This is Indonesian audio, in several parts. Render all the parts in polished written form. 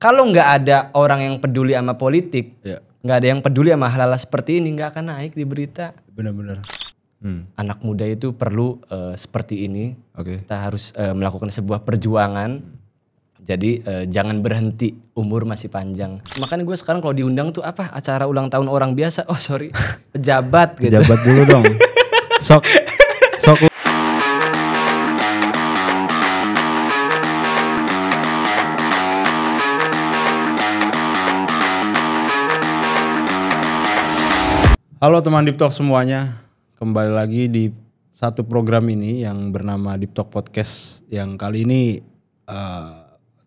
kalau nggak ada orang yang peduli sama politik, nggak ada yang peduli sama hal-hal seperti ini, nggak akan naik di berita. Benar-benar. Anak muda itu perlu seperti ini. Kita harus melakukan sebuah perjuangan. Jadi jangan berhenti, umur masih panjang. Makanya gue sekarang kalau diundang tuh apa acara ulang tahun orang biasa, pejabat gitu. Pejabat dulu dong. Sok. Halo teman Deep Talk semuanya, kembali lagi di satu program ini yang bernama Deep Talk Podcast, yang kali ini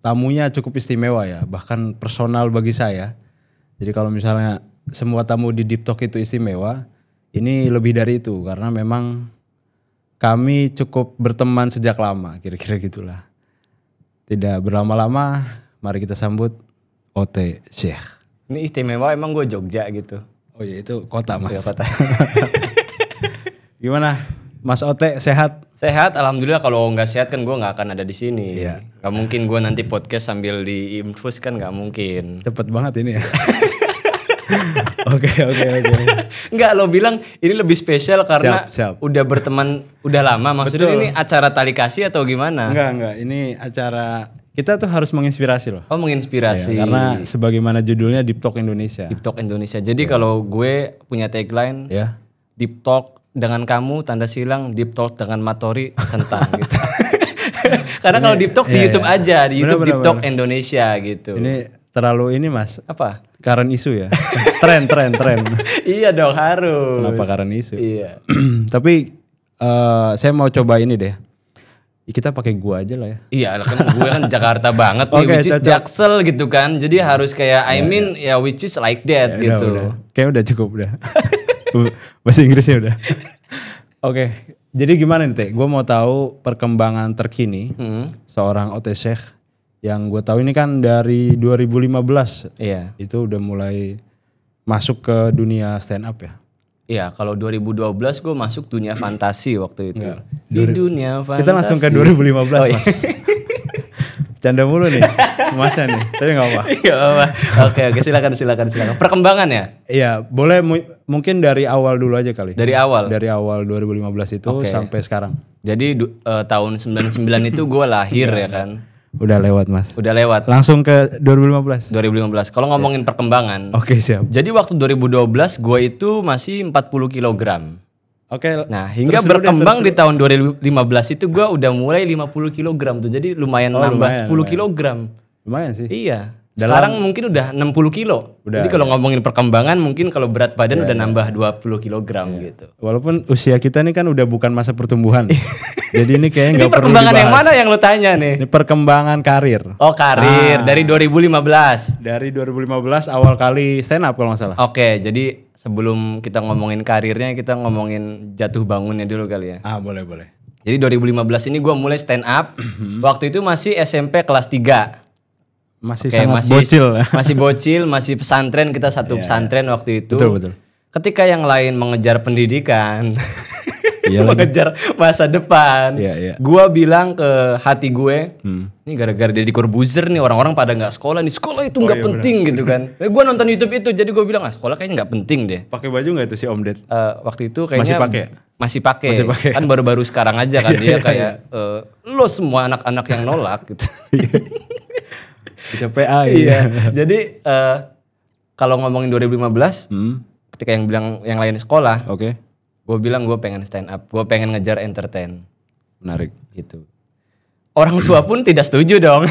tamunya cukup istimewa ya, bahkan personal bagi saya. Jadi kalau misalnya semua tamu di Deep Talk itu istimewa, ini lebih dari itu karena memang kami cukup berteman sejak lama, kira-kira gitulah. Tidak berlama-lama, mari kita sambut Ote Sheikh. Ini istimewa emang gue Jogja gitu. Oh iya itu kota mas. Ya, kota. Gimana Mas Ote, sehat? Sehat, alhamdulillah. Kalau nggak sehat kan gue nggak akan ada di sini. Iya. Gak mungkin gue nanti podcast sambil diinfus kan nggak mungkin. Cepet banget ini ya. Oke. Enggak, lo bilang ini lebih spesial karena Siap. udah berteman udah lama. Maksudnya Betul. ini acara tali kasih atau gimana? Enggak. Ini acara kita tuh harus menginspirasi loh. Oh, menginspirasi. Ya, karena sebagaimana judulnya Deep Talk Indonesia. Deep Talk Indonesia. Jadi kalau gue punya tagline, Ya. Deep Talk dengan kamu tanda silang, Deep Talk dengan Matori tentang gitu. Karena kalau Deep Talk di YouTube aja, di YouTube Bener. Deep Talk Indonesia gitu. Ini terlalu ini mas. Apa? Current isu ya. tren. Iya dong, harus. Kenapa current isu? Iya. Tapi saya mau coba ini deh. Kita pakai gua aja lah ya. Iya, kan gue kan Jakarta banget nih, Oke, which is cocok. Jaksel gitu kan. Jadi harus kayak which is like that gitu. Udah. Kayak udah cukup udah. Bahasa Inggrisnya udah. Oke. Jadi gimana nih Teh? Gue mau tahu perkembangan terkini seorang Ote Sheikh yang gue tahu ini kan dari 2015. Iya. Itu udah mulai masuk ke dunia stand up ya. Iya, kalau 2012 gue masuk dunia fantasi waktu itu. Enggak. Di dunia fantasi. Kita langsung ke 2015 Oh, iya. mas. Canda mulu nih masnya nih. Tapi gak apa. Iya, apa. Oke, silakan. Perkembangan ya? Iya boleh mungkin dari awal dulu aja kali. Dari awal. Dari awal 2015 itu sampai sekarang. Jadi tahun 99 itu gue lahir ya kan. Udah lewat mas. Udah lewat. Langsung ke 2015. 2015. Kalau ngomongin perkembangan. Oke siap. Jadi waktu 2012 gue itu masih 40 kilogram. Oke. Nah hingga terus berkembang dulu di tahun 2015 itu gue udah mulai 50 kilogram tuh. Jadi lumayan nambah 10 kilogram. Lumayan sih. Iya. Sekarang mungkin udah 60 kilo. Udah, jadi kalau ngomongin perkembangan mungkin kalau berat badan udah nambah 20 kilogram gitu. Walaupun usia kita nih kan udah bukan masa pertumbuhan. Jadi ini kayaknya Ini nggak perlu perkembangan dibahas. yang mana yang lo tanya nih? Ini perkembangan karir. Oh karir dari 2015. Dari 2015 awal kali stand up kalau nggak salah. Oke, jadi sebelum kita ngomongin karirnya kita ngomongin jatuh bangunnya dulu kali ya. Boleh. Jadi 2015 ini gue mulai stand up. Waktu itu masih SMP kelas 3. Masih Oke, sangat bocil. Masih bocil, masih pesantren, kita satu pesantren waktu itu. Betul. Ketika yang lain mengejar pendidikan, Iya lagi. mengejar masa depan, Iya. gua bilang ke hati gue, ini gara-gara Deddy Corbuzier nih orang-orang pada nggak sekolah nih, sekolah itu nggak penting gitu kan. Gue nonton YouTube itu, jadi gue bilang sekolah kayaknya nggak penting deh. Pakai baju nggak itu si Om Ded? Waktu itu kayaknya Masih pakai? Masih pakai. Kan baru-baru sekarang aja kan dia kayak lo semua anak-anak yang nolak gitu. Kita PA Iya. Jadi kalau ngomongin 2015, ketika yang bilang yang lain sekolah, Oke. gue bilang gue pengen stand up, gue pengen ngejar entertain, Menarik. gitu. Orang tua pun tidak setuju dong.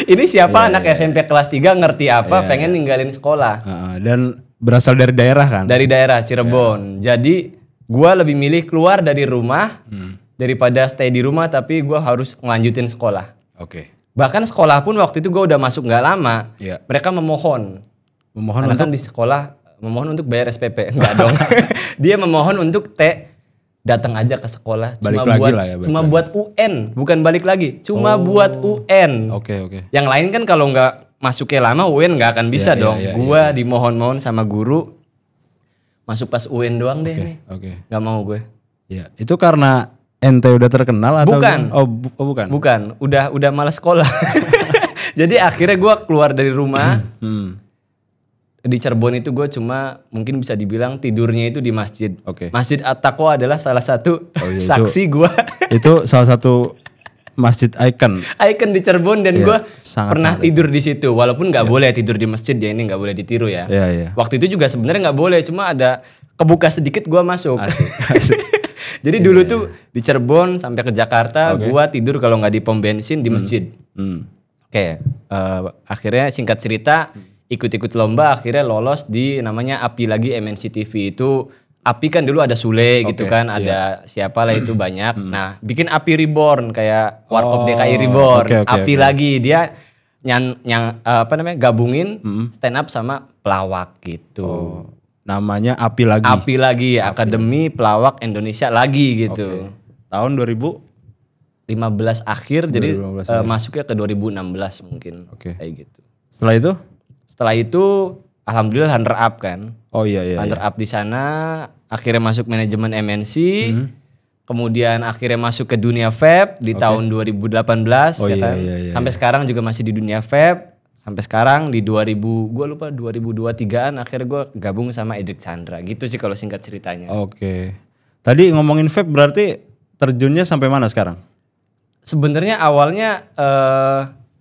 Ini siapa anak SMP kelas 3 ngerti apa, pengen ninggalin sekolah. Dan berasal dari daerah kan? Dari daerah Cirebon. Jadi gue lebih milih keluar dari rumah daripada stay di rumah, tapi gue harus ngelanjutin sekolah. Oke. Bahkan sekolah pun waktu itu gue udah masuk nggak lama, Iya. mereka memohon. Memohon Karena untuk kan di sekolah memohon untuk bayar SPP, enggak dong. Dia memohon untuk datang aja ke sekolah, Balik cuma lagi buat lah ya, cuma buat UN, bukan balik lagi, cuma buat UN. Oke. Yang lain kan kalau nggak masuknya lama UN nggak akan bisa dong. Gua dimohon-mohon sama guru masuk pas UN doang deh nih. Oke. Nggak mau gue. Ya, itu karena ente udah terkenal atau Bukan. bukan. Bukan, udah malas sekolah. Jadi akhirnya gue keluar dari rumah. Di Cirebon itu gue cuma mungkin bisa dibilang tidurnya itu di masjid. Masjid At-Taqwa adalah salah satu saksi gue. Itu salah satu masjid ikon di Cirebon dan gue pernah tidur di situ. Walaupun nggak boleh tidur di masjid ya, ini nggak boleh ditiru ya. Waktu itu juga sebenarnya nggak boleh, cuma ada kebuka sedikit gue masuk. Asik. Jadi dulu tuh di Cirebon sampai ke Jakarta gue tidur kalau nggak di pom bensin di masjid. Akhirnya singkat cerita ikut-ikut lomba, akhirnya lolos di namanya API lagi MNC TV. Itu API kan dulu ada Sule gitu kan, ada siapa lah itu banyak. Nah, bikin API Reborn kayak Warkop DKI Reborn. API lagi dia gabungin stand up sama pelawak gitu. Namanya API lagi. API lagi, Akademi Pelawak Indonesia lagi gitu. Tahun 2015 akhir, jadi masuknya ke 2016 mungkin. Kayak gitu. Setelah itu alhamdulillah runner up kan. Runner up di sana, akhirnya masuk manajemen MNC. Kemudian akhirnya masuk ke dunia vape di tahun 2018 Sampai sekarang juga masih di dunia vape. Sampai sekarang di 2023-an akhirnya gue gabung sama Edric Chandra. Gitu sih kalau singkat ceritanya. Tadi ngomongin vape berarti terjunnya sampai mana sekarang? Sebenarnya awalnya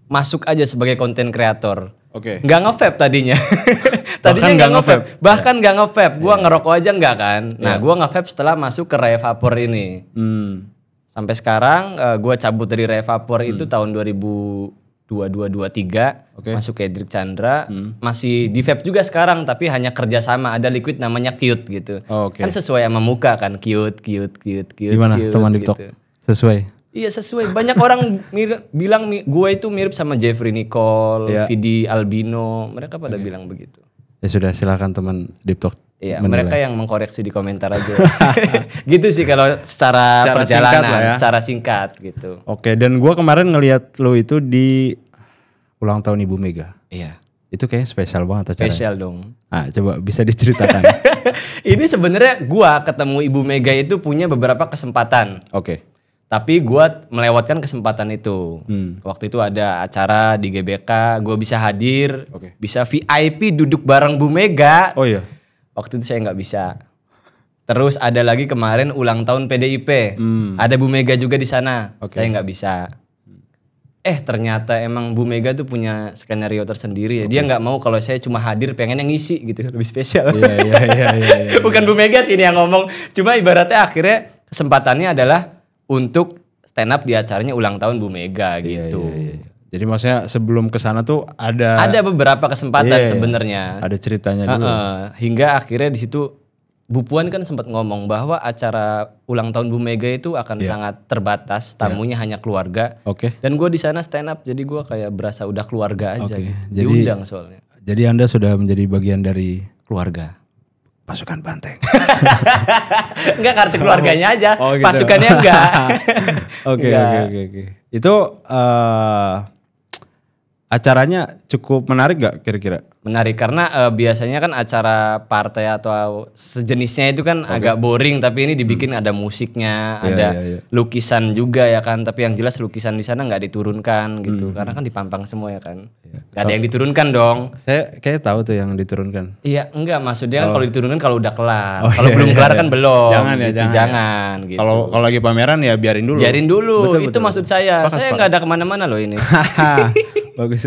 masuk aja sebagai konten kreator. Nggak nge-vape tadinya. Tadinya nggak nge-vape. Bahkan nggak nge-vape. Gue ngerokok aja nggak kan. Nah gue nge-vape setelah masuk ke Raya Vapor ini. Sampai sekarang gue cabut dari Raya Vapor itu tahun 2022-23. Masuk ke Edric Chandra. Masih di vape juga sekarang. Tapi hanya kerjasama. Ada liquid namanya Cute gitu. Kan sesuai sama muka kan. Cute. Gimana teman TikTok? Gitu. Sesuai? Iya sesuai. Banyak orang bilang gue itu mirip sama Jeffrey Nicole, Vidi Albino. Mereka pada bilang begitu. Ya sudah, silakan teman TikTok. Iya, mereka yang mengkoreksi di komentar aja. Gitu sih kalau secara perjalanan, secara singkat gitu. Dan gue kemarin ngelihat lo itu di ulang tahun Ibu Mega. Iya. Itu kayak spesial banget acaranya. Spesial dong. Coba bisa diceritakan. Ini sebenarnya gue ketemu Ibu Mega itu punya beberapa kesempatan. Tapi gue melewatkan kesempatan itu. Waktu itu ada acara di GBK, gue bisa hadir, bisa VIP duduk bareng Bu Mega. Waktu itu saya nggak bisa. Terus ada lagi kemarin ulang tahun PDIP, ada Bu Mega juga di sana. Saya nggak bisa. Ternyata emang Bu Mega tuh punya skenario tersendiri ya. Dia nggak mau kalau saya cuma hadir, pengennya ngisi gitu, lebih spesial. Iya. Bukan Bu Mega sih ini yang ngomong. Cuma ibaratnya akhirnya kesempatannya adalah untuk stand up di acaranya ulang tahun Bu Mega gitu. Jadi maksudnya sebelum kesana tuh ada beberapa kesempatan sebenarnya. Ada ceritanya dulu. Hingga akhirnya di situ Bu Puan kan sempat ngomong bahwa acara ulang tahun Bu Mega itu akan sangat terbatas, tamunya hanya keluarga. Dan gue di sana stand up, jadi gue kayak berasa udah keluarga aja. Diundang soalnya. Jadi Anda sudah menjadi bagian dari keluarga. Pasukan Banteng. Enggak, kartu keluarganya aja. Gitu. Pasukannya enggak. Oke. Itu acaranya cukup menarik gak kira-kira? Menarik karena biasanya kan acara partai atau sejenisnya itu kan agak boring, tapi ini dibikin ada musiknya, ada lukisan juga ya kan. Tapi yang jelas lukisan di sana nggak diturunkan gitu, karena kan dipampang semua ya kan. Gak ada yang diturunkan dong. Saya kayak tahu tuh yang diturunkan. Iya, enggak, maksudnya kan kalau diturunkan kalau udah kelar. Kalau belum kelar kan belum. Jangan gitu. Kalau lagi pameran ya biarin dulu. Betul. Maksud saya. Saya nggak ada kemana-mana loh ini. Bagus.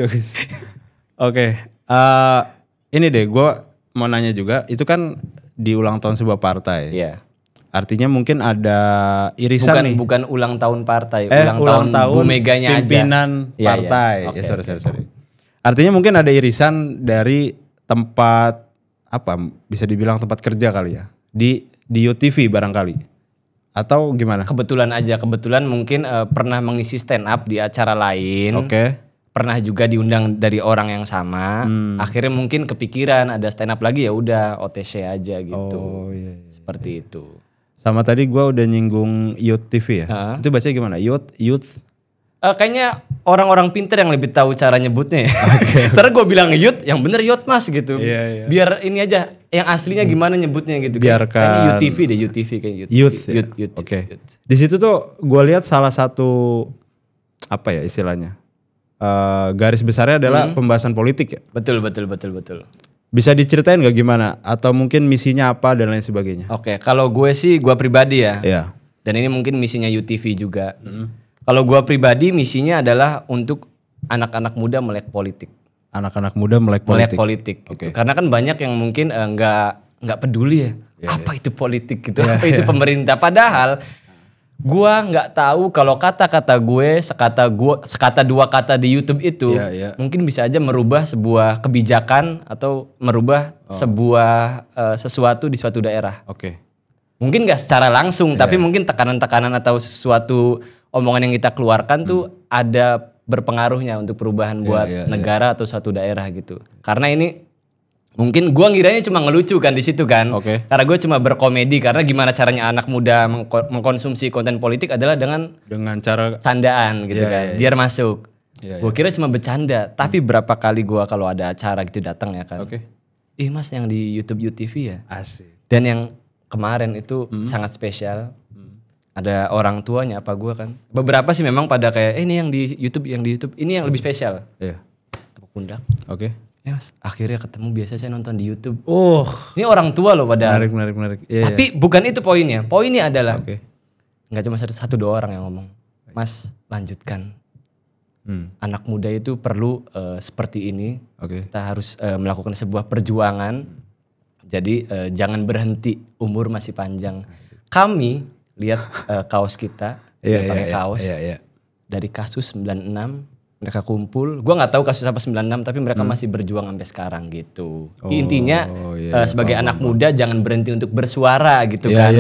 Ini deh, gue mau nanya juga. Itu kan di ulang tahun sebuah partai. Iya. Artinya mungkin ada irisan nih. Bukan ulang tahun partai, ulang tahun Bu Meganya pimpinan aja. Partai. Sorry. Artinya mungkin ada irisan dari tempat bisa dibilang tempat kerja kali ya. Di YoTV barangkali. Atau gimana? Kebetulan mungkin pernah mengisi stand up di acara lain. Pernah juga diundang dari orang yang sama. Akhirnya mungkin kepikiran ada stand up lagi, ya udah OTC aja gitu. Seperti itu. Sama tadi gue udah nyinggung Youth TV ya. Itu bacanya gimana? Youth? Kayaknya orang-orang pinter yang lebih tahu cara nyebutnya ya. Terus gue bilang Youth, yang bener Youth Mas gitu. Biar ini aja, yang aslinya gimana nyebutnya gitu. Biarkan. Kayaknya UTV kayak Youth. Di situ tuh gue lihat salah satu istilahnya. garis besarnya adalah pembahasan politik ya. Betul. Bisa diceritain gak gimana? Atau mungkin misinya apa dan lain sebagainya? Oke, kalau gue sih gue pribadi ya. Iya. Dan ini mungkin misinya UTV juga. Kalau gue pribadi misinya adalah untuk anak-anak muda melek politik. Anak-anak muda melek politik. Melek politik. Gitu. Karena kan banyak yang mungkin nggak peduli ya. Apa itu politik gitu? Apa itu pemerintah? Padahal gue nggak tahu kalau kata-kata gue sekata dua kata di YouTube itu mungkin bisa aja merubah sebuah kebijakan atau merubah sebuah sesuatu di suatu daerah. Mungkin nggak secara langsung, tapi mungkin tekanan-tekanan atau sesuatu omongan yang kita keluarkan tuh ada berpengaruhnya untuk perubahan buat negara atau suatu daerah gitu. Karena ini mungkin gue ngiranya cuma ngelucu kan di situ kan. Karena gue cuma berkomedi, karena gimana caranya anak muda mengkonsumsi konten politik adalah dengan cara candaan gitu kan. Biar masuk. Gue kira cuma bercanda, tapi berapa kali gue kalau ada acara gitu datang ya kan. Ih mas yang di YouTube UTV ya. Asik. Dan yang kemarin itu sangat spesial. Ada orang tuanya apa gue kan. Beberapa sih memang pada kayak ini yang di YouTube ini yang lebih spesial. Tepuk pundak. Ya mas, akhirnya ketemu, biasa saya nonton di YouTube. Ini orang tua loh padahal. Menarik. Tapi bukan itu poinnya. Poinnya adalah nggak cuma satu dua orang yang ngomong. Mas lanjutkan. Anak muda itu perlu seperti ini. Kita harus melakukan sebuah perjuangan. Jadi jangan berhenti, umur masih panjang. Kami lihat kaos kita, pakai kaos dari kasus 96. Mereka kumpul, gue nggak tahu kasus apa 96, tapi mereka masih berjuang sampai sekarang gitu. Intinya sebagai anak muda jangan berhenti untuk bersuara gitu kan.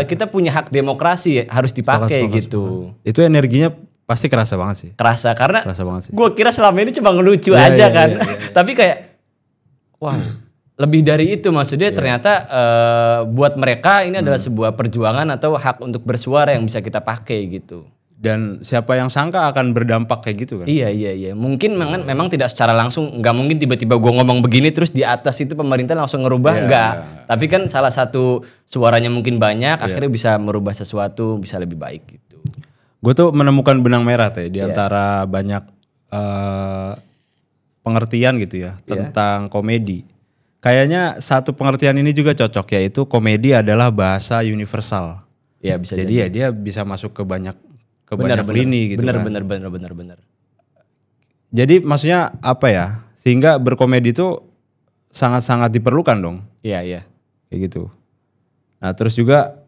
Kita punya hak demokrasi, harus dipakai gitu. Itu energinya pasti kerasa banget sih. Kerasa karena gue kira selama ini cuma ngelucu aja kan. Tapi kayak wow, lebih dari itu maksudnya ternyata buat mereka ini adalah sebuah perjuangan atau hak untuk bersuara yang bisa kita pakai gitu. Dan siapa yang sangka akan berdampak kayak gitu kan? Iya. Mungkin memang tidak secara langsung, nggak mungkin tiba-tiba gue ngomong begini terus di atas itu pemerintah langsung ngerubah, enggak. Tapi kan salah satu suaranya mungkin banyak, akhirnya bisa merubah sesuatu, bisa lebih baik gitu. Gue tuh menemukan benang merah teh di antara banyak pengertian gitu ya tentang komedi. Kayaknya satu pengertian ini juga cocok, yaitu komedi adalah bahasa universal. Ya bisa jadi. Dia bisa masuk ke banyak lini gitu kan. Bener. Jadi maksudnya apa ya? Sehingga berkomedi itu sangat-sangat diperlukan dong. Iya. Kayak gitu. Nah terus juga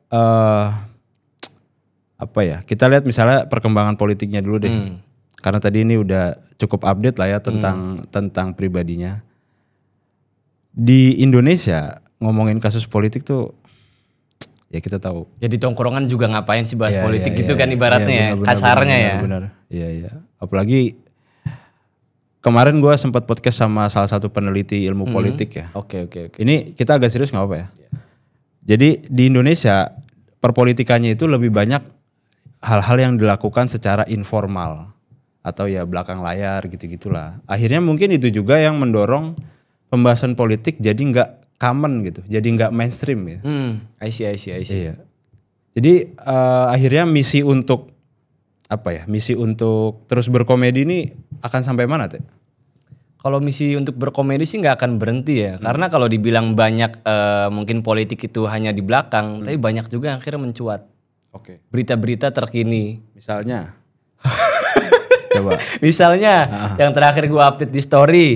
apa ya? Kita lihat misalnya perkembangan politiknya dulu deh. Karena tadi ini udah cukup update lah ya tentang pribadinya. Di Indonesia ngomongin kasus politik tuh ya kita tahu. Jadi tongkrongan juga ngapain sih bahas politik gitu kan ibaratnya kasarnya ya. Benar. Iya. Apalagi kemarin gue sempat podcast sama salah satu peneliti ilmu politik ya. Oke. Ini kita agak serius nggak apa ya. Jadi di Indonesia perpolitikannya itu lebih banyak hal-hal yang dilakukan secara informal atau ya belakang layar gitu-gitulah. Akhirnya mungkin itu juga yang mendorong pembahasan politik jadi nggak common gitu, jadi nggak mainstream gitu. I see. Iya. Jadi akhirnya misi untuk apa ya? Misi untuk terus berkomedi ini akan sampai mana teh? Kalau misi untuk berkomedi sih nggak akan berhenti ya, karena kalau dibilang banyak mungkin politik itu hanya di belakang, tapi banyak juga yang akhirnya mencuat. Berita-berita terkini. Misalnya. Coba. Misalnya yang terakhir gue update di story.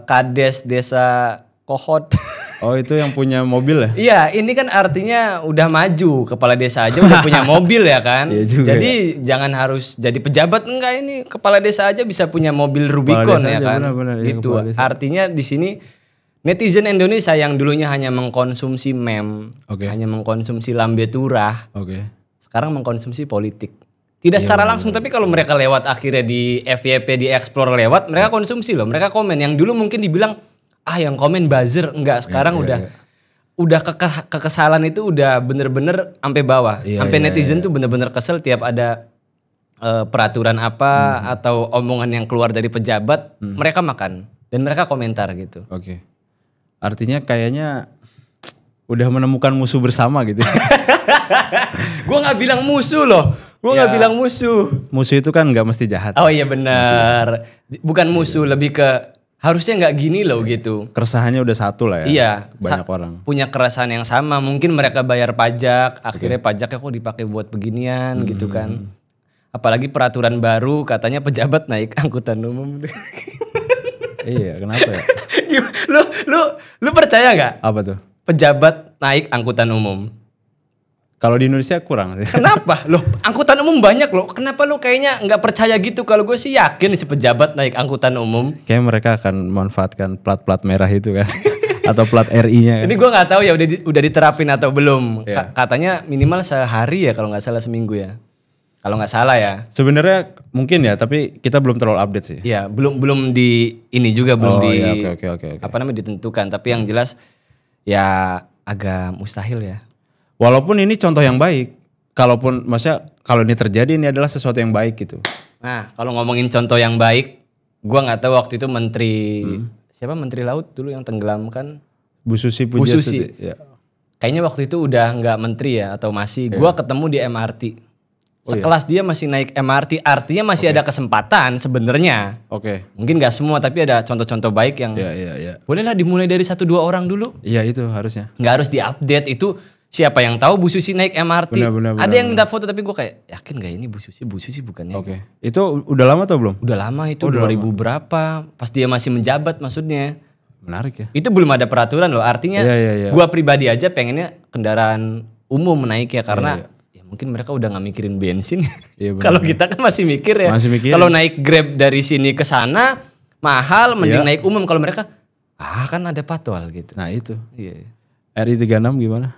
Kades Desa Kohot. Oh itu yang punya mobil ya? Iya, ini kan artinya udah maju, kepala desa aja udah punya mobil ya kan. Jadi jangan harus jadi pejabat, enggak, ini kepala desa aja bisa punya mobil Rubicon ya kan. Benar, gitu. Artinya di sini netizen Indonesia yang dulunya hanya mengkonsumsi meme, hanya mengkonsumsi lambe turah. Sekarang mengkonsumsi politik. Tidak secara langsung, tapi kalau mereka lewat akhirnya di FYP, di explore lewat, mereka konsumsi loh, mereka komen. Yang dulu mungkin dibilang yang komen buzzer, enggak, sekarang udah kekesalan itu udah bener-bener sampai bawah. Sampai netizen tuh bener-bener kesel tiap ada peraturan apa atau omongan yang keluar dari pejabat, mereka makan dan mereka komentar gitu. Artinya kayaknya udah menemukan musuh bersama gitu. Gue nggak bilang musuh loh. Gue nggak bilang musuh. Musuh itu kan nggak mesti jahat. Oh iya benar. Bukan musuh, lebih ke harusnya nggak gini loh gitu. Keresahannya udah satu lah ya. Iya. Banyak orang. Punya keresahan yang sama. Mungkin mereka bayar pajak, akhirnya pajaknya kok dipakai buat beginian gitu kan. Apalagi peraturan baru katanya pejabat naik angkutan umum. Iya, kenapa ya? Lu percaya nggak? Apa tuh? Pejabat naik angkutan umum. Kalau di Indonesia kurang sih. Kenapa? Loh, angkutan umum banyak loh. Kenapa lu kayaknya nggak percaya gitu? Kalau gue sih yakin si pejabat naik angkutan umum. Kayaknya mereka akan memanfaatkan plat-plat merah itu kan. Atau plat RI-nya kan. Ini gue nggak tahu ya udah diterapin atau belum. Iya. Katanya minimal sehari ya kalau nggak salah, seminggu ya. Kalau nggak salah ya. Sebenarnya mungkin ya, tapi kita belum terlalu update sih. Iya, belum di ini juga belum iya, oke. apa namanya ditentukan. Tapi yang jelas ya agak mustahil ya. Walaupun ini contoh yang baik. Kalaupun maksudnya kalau ini terjadi, ini adalah sesuatu yang baik gitu. Nah, kalau ngomongin contoh yang baik, gua nggak tahu waktu itu siapa Menteri Laut dulu yang tenggelam kan? Bu Susi Pujiastuti. Ya. Kayaknya waktu itu udah nggak menteri ya atau masih. Gua ketemu di MRT. Sekelas dia masih naik MRT, artinya masih ada kesempatan sebenarnya. Oke. Mungkin nggak semua, tapi ada contoh-contoh baik yang. Iya. Bolehlah dimulai dari 1-2 orang dulu. Iya itu harusnya. Nggak harus diupdate itu. Siapa yang tahu Bu Susi naik MRT? Benar, ada yang minta foto tapi gue kayak yakin gak ini Bu Susi bukannya? Oke. Itu udah lama atau belum? Udah lama itu 2000 berapa? Pas dia masih menjabat maksudnya. Menarik ya. Itu belum ada peraturan loh. Artinya Iya. gue pribadi aja pengennya kendaraan umum naik ya karena ya mungkin mereka udah nggak mikirin bensin. Iya, Kalau kita kan masih mikir ya. Masih mikir. Kalau naik Grab dari sini ke sana mahal, mending naik umum. Kalau mereka kan ada patwal gitu. Nah itu. Iya. RI 36 gimana?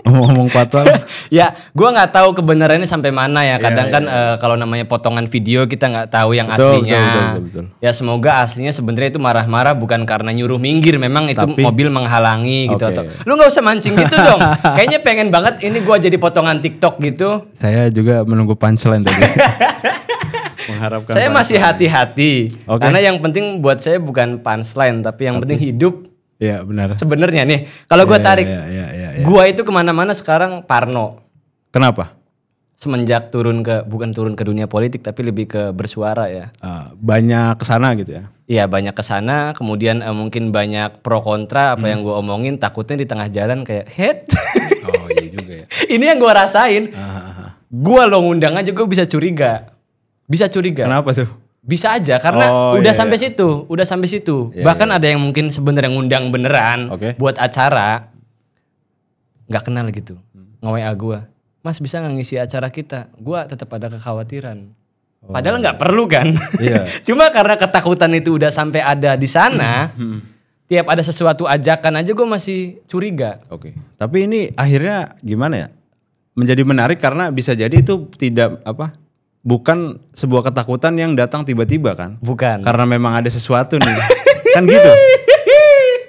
Ngomong-ngomong patwal. Ya, gua nggak tahu kebenarannya sampai mana ya. Kadang kan kalau namanya potongan video kita nggak tahu yang aslinya. Betul. Ya semoga aslinya sebenarnya itu marah-marah bukan karena nyuruh minggir, memang itu mobil menghalangi gitu atau. Lu nggak usah mancing gitu dong. Kayaknya pengen banget ini gua jadi potongan TikTok gitu. Saya juga menunggu punchline tadi. Mengharapkan. Saya masih hati-hati. Karena yang penting buat saya bukan punchline, tapi yang penting hidup. Iya benar. Sebenarnya nih, kalau gue tarik, gue itu kemana-mana sekarang parno. Kenapa? Semenjak bukan turun ke dunia politik, tapi lebih ke bersuara ya. Banyak kesana gitu ya? Iya banyak kesana, kemudian mungkin banyak pro kontra apa yang gue omongin, takutnya di tengah jalan kayak head. Oh iya juga ya. Ini yang gue rasain. Gue lo ngundang aja gue bisa curiga. Kenapa tuh? Bisa aja karena udah sampai situ. Bahkan ada yang mungkin sebenarnya ngundang beneran buat acara nggak kenal gitu. Nge-WA gue, Mas bisa nggak ngisi acara kita? Gue tetap ada kekhawatiran. Padahal nggak perlu kan. Cuma karena ketakutan itu udah sampai ada di sana. Tiap ada sesuatu ajakan aja gue masih curiga. Tapi ini akhirnya gimana ya? Menjadi menarik karena bisa jadi itu bukan sebuah ketakutan yang datang tiba-tiba kan? Bukan. Karena memang ada sesuatu nih. Kan gitu.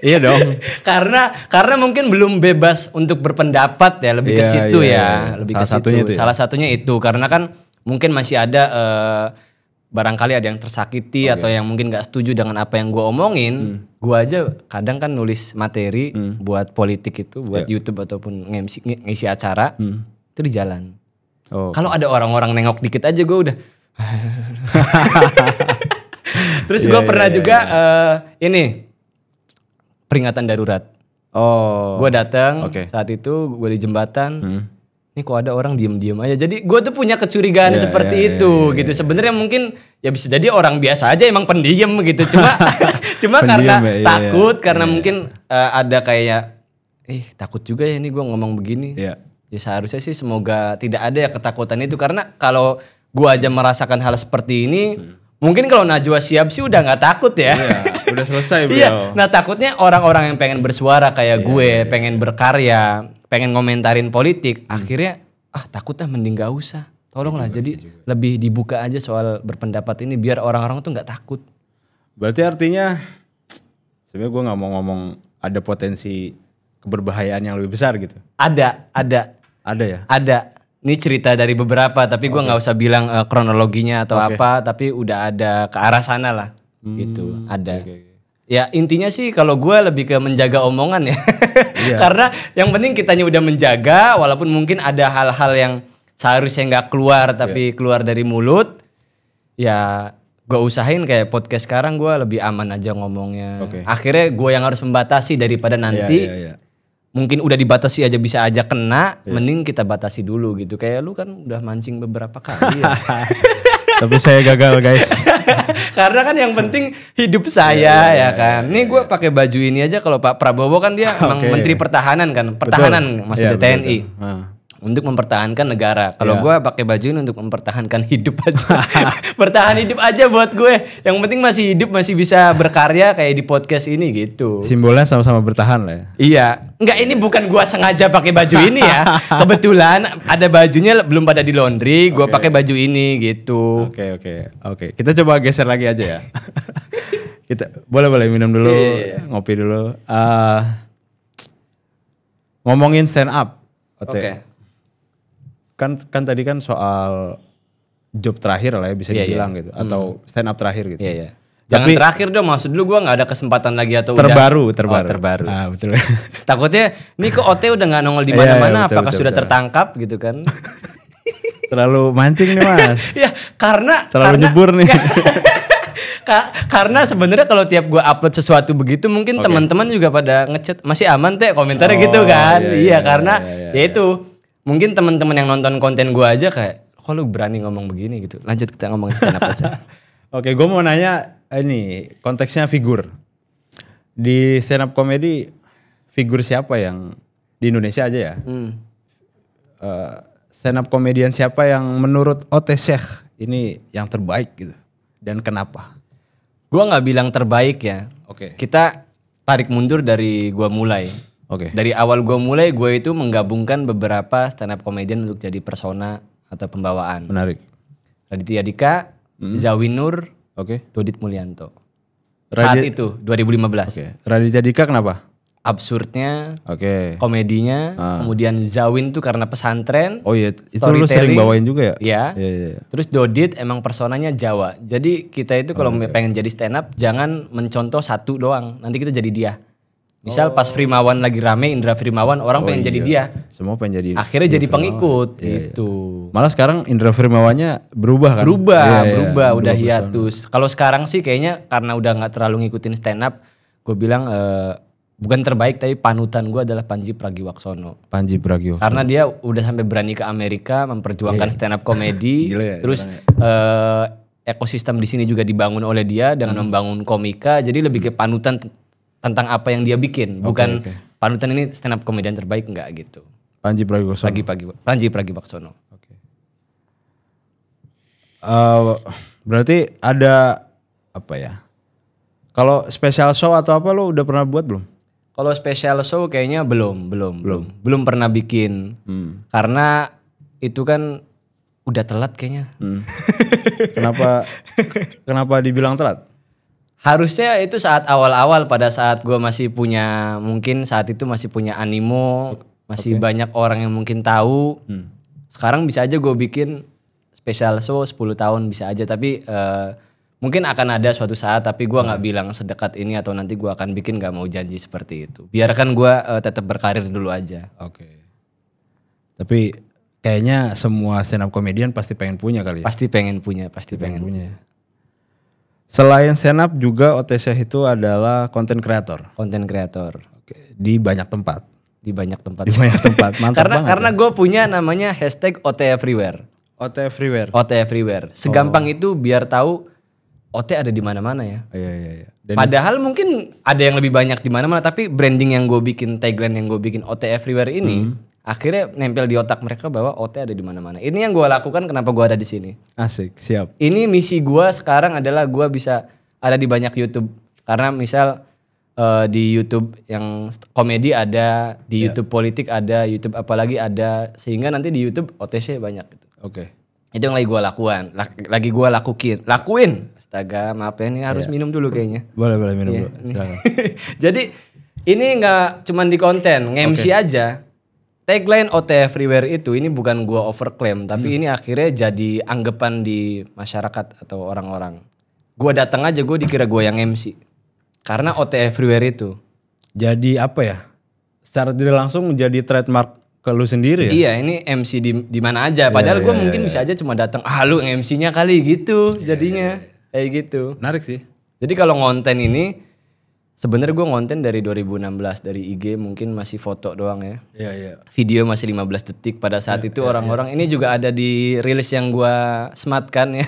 Iya dong. Karena mungkin belum bebas untuk berpendapat ya, lebih ke situ ya. Lebih ke situ. Salah satunya itu karena kan mungkin masih ada barangkali ada yang tersakiti atau yang mungkin gak setuju dengan apa yang gue omongin. Gue aja kadang kan nulis materi buat politik itu, buat YouTube ataupun ngisi acara itu di jalan. Kalau ada orang-orang nengok dikit aja gue udah. Terus gue pernah juga ini peringatan darurat. Gue datang saat itu gue di jembatan. Ini kok ada orang diem-diem aja. Jadi gue tuh punya kecurigaan seperti itu gitu. Sebenarnya mungkin ya bisa jadi orang biasa aja emang pendiam gitu. Cuma karena takut karena mungkin ada kayak takut juga ya ini gue ngomong begini. Ya seharusnya sih semoga tidak ada ya ketakutan itu. Karena kalau gue aja merasakan hal seperti ini, mungkin kalau Najwa Shihab sih udah gak takut ya. Udah selesai beliau. Nah takutnya orang-orang yang pengen bersuara kayak gue, pengen berkarya, pengen ngomentarin politik, akhirnya takutnya mending gak usah. Tolonglah jadi lebih dibuka aja soal berpendapat ini biar orang-orang tuh gak takut. Berarti artinya sebenarnya gue gak mau ngomong ada potensi keberbahayaan yang lebih besar gitu. Ada ya? Ada. Ini cerita dari beberapa tapi gue gak usah bilang kronologinya atau apa, tapi udah ada ke arah sana lah. Gitu, ada. Ya intinya sih kalau gue lebih ke menjaga omongan ya. Karena yang penting kitanya udah menjaga walaupun mungkin ada hal-hal yang seharusnya nggak keluar tapi keluar dari mulut, ya gue usahain kayak podcast sekarang gue lebih aman aja ngomongnya. Akhirnya gue yang harus membatasi daripada nanti mungkin udah dibatasi aja bisa aja kena, mending kita batasi dulu gitu. Kayak lu kan udah mancing beberapa kali ya. Tapi saya gagal guys. Karena kan yang penting hidup saya ya kan. Nih gue pakai baju ini aja, kalau Pak Prabowo kan dia emang Menteri Pertahanan kan, pertahanan maksudnya TNI. Untuk mempertahankan negara. Kalau gue pakai baju ini untuk mempertahankan hidup aja. Bertahan hidup aja buat gue. Yang penting masih hidup, masih bisa berkarya kayak di podcast ini gitu. Simbolnya sama-sama bertahan lah ya. Iya. Enggak, ini bukan gue sengaja pakai baju ini ya. Kebetulan ada bajunya belum pada di laundry, gue pakai baju ini gitu. Oke. Kita coba geser lagi aja ya. Kita boleh minum dulu, ngopi dulu. Ngomongin stand up. Oke. Kan tadi kan soal job terakhir lah ya bisa dibilang gitu, atau stand up terakhir gitu. Jangan terakhir dong, maksud lu gue nggak ada kesempatan lagi atau terbaru. Terbaru. Betul. Takutnya nih kok OT udah nggak nongol di mana-mana, apakah sudah tertangkap gitu kan? Terlalu mancing nih mas. Ya karena nyebur nih. Karena sebenarnya kalau tiap gue upload sesuatu begitu mungkin teman-teman juga pada ngechat masih aman teh komentarnya gitu kan. Karena ya itu mungkin teman-teman yang nonton konten gue aja kayak kok lu berani ngomong begini gitu. Lanjut kita ngomongin stand up aja. Oke, gue mau nanya ini konteksnya figur. Di stand up comedy figur siapa yang di Indonesia aja ya? Stand up comedian siapa yang menurut Ote Syekh ini yang terbaik gitu? Dan kenapa? Gue nggak bilang terbaik ya. Kita tarik mundur dari gue mulai. Dari awal gue mulai, gue itu menggabungkan beberapa stand up comedian untuk jadi persona atau pembawaan. Menarik. Raditya Dika, Zawin Nur, Dodit Mulyanto. Saat itu 2015. Raditya Dika kenapa? Absurdnya, komedinya, kemudian Zawin tuh karena pesantren. Oh iya, itu lu sering bawain juga ya? Iya. Terus Dodit emang personanya Jawa. Jadi kita itu kalau pengen jadi stand up jangan mencontoh satu doang, nanti kita jadi dia. Misal pas Frimawan lagi rame, Indra Frimawan, orang pengen jadi dia. Semua pengen jadi. Akhirnya jadi pengikut gitu. Malah sekarang Indra Frimawannya berubah kan? Berubah, udah hiatus. Kalau sekarang sih kayaknya karena udah gak terlalu ngikutin stand up, gue bilang bukan terbaik tapi panutan gue adalah Panji Pragiwaksono. Karena dia udah sampai berani ke Amerika memperjuangkan stand up comedy. Terus ekosistem di sini juga dibangun oleh dia dengan membangun komika. Jadi lebih ke panutan tentang apa yang dia bikin, bukan panutan ini stand up komedian terbaik, enggak gitu. Panji Pragiwaksono. Panji Pragiwaksono. Berarti ada apa ya? Kalau special show atau apa lo udah pernah buat belum? Kalau special show kayaknya belum pernah bikin. Karena itu kan udah telat kayaknya. Kenapa dibilang telat? Harusnya itu saat awal-awal, pada saat gue masih punya, mungkin saat itu masih punya animo, masih banyak orang yang mungkin tahu. Sekarang bisa aja gue bikin special show 10 tahun bisa aja, tapi mungkin akan ada suatu saat, tapi gue gak bilang sedekat ini atau nanti gue akan bikin, gak mau janji seperti itu. Biarkan gue tetap berkarir dulu aja. Tapi kayaknya semua stand up comedian pasti pengen punya kali ya? Pasti pengen punya. Selain stand up juga Ote Syekh itu adalah content creator. Di banyak tempat. Mantap banget. Karena gue punya namanya hashtag OT Everywhere. Segampang itu biar tahu OT ada di mana-mana ya. Iya. Padahal mungkin ada yang lebih banyak di mana-mana, tapi branding yang gue bikin, tagline yang gue bikin OT Everywhere ini akhirnya nempel di otak mereka bahwa OT ada di mana-mana. Ini yang gue lakukan, kenapa gue ada di sini. Asik, siap. Ini misi gue sekarang adalah gue bisa ada di banyak YouTube. Karena misal di YouTube yang komedi ada, di YouTube politik ada, YouTube apalagi ada, sehingga nanti di YouTube OTC banyak gitu. Itu yang lagi gue lakuin. Astaga, maaf ya, ini harus minum dulu kayaknya. Boleh minum dulu. Silakan. Jadi ini nggak cuman di konten, nge-MC aja. Tagline OT Everywhere itu ini bukan gua overclaim, tapi ini akhirnya jadi anggapan di masyarakat atau orang-orang. Gua datang aja, gua dikira gua yang MC. Karena OT Everywhere itu. Jadi apa ya? Secara tidak langsung menjadi trademark ke lu sendiri ya? Iya, ini MC di mana aja. Padahal gue mungkin bisa aja cuma datang, lu MC-nya kali gitu jadinya. Kayak gitu. Menarik sih. Jadi kalau ngonten ini sebenarnya gue ngonten dari 2016 dari IG mungkin masih foto doang ya. Iya. Video masih 15 detik pada saat itu orang-orang ini juga ada di rilis yang gue sematkan ya.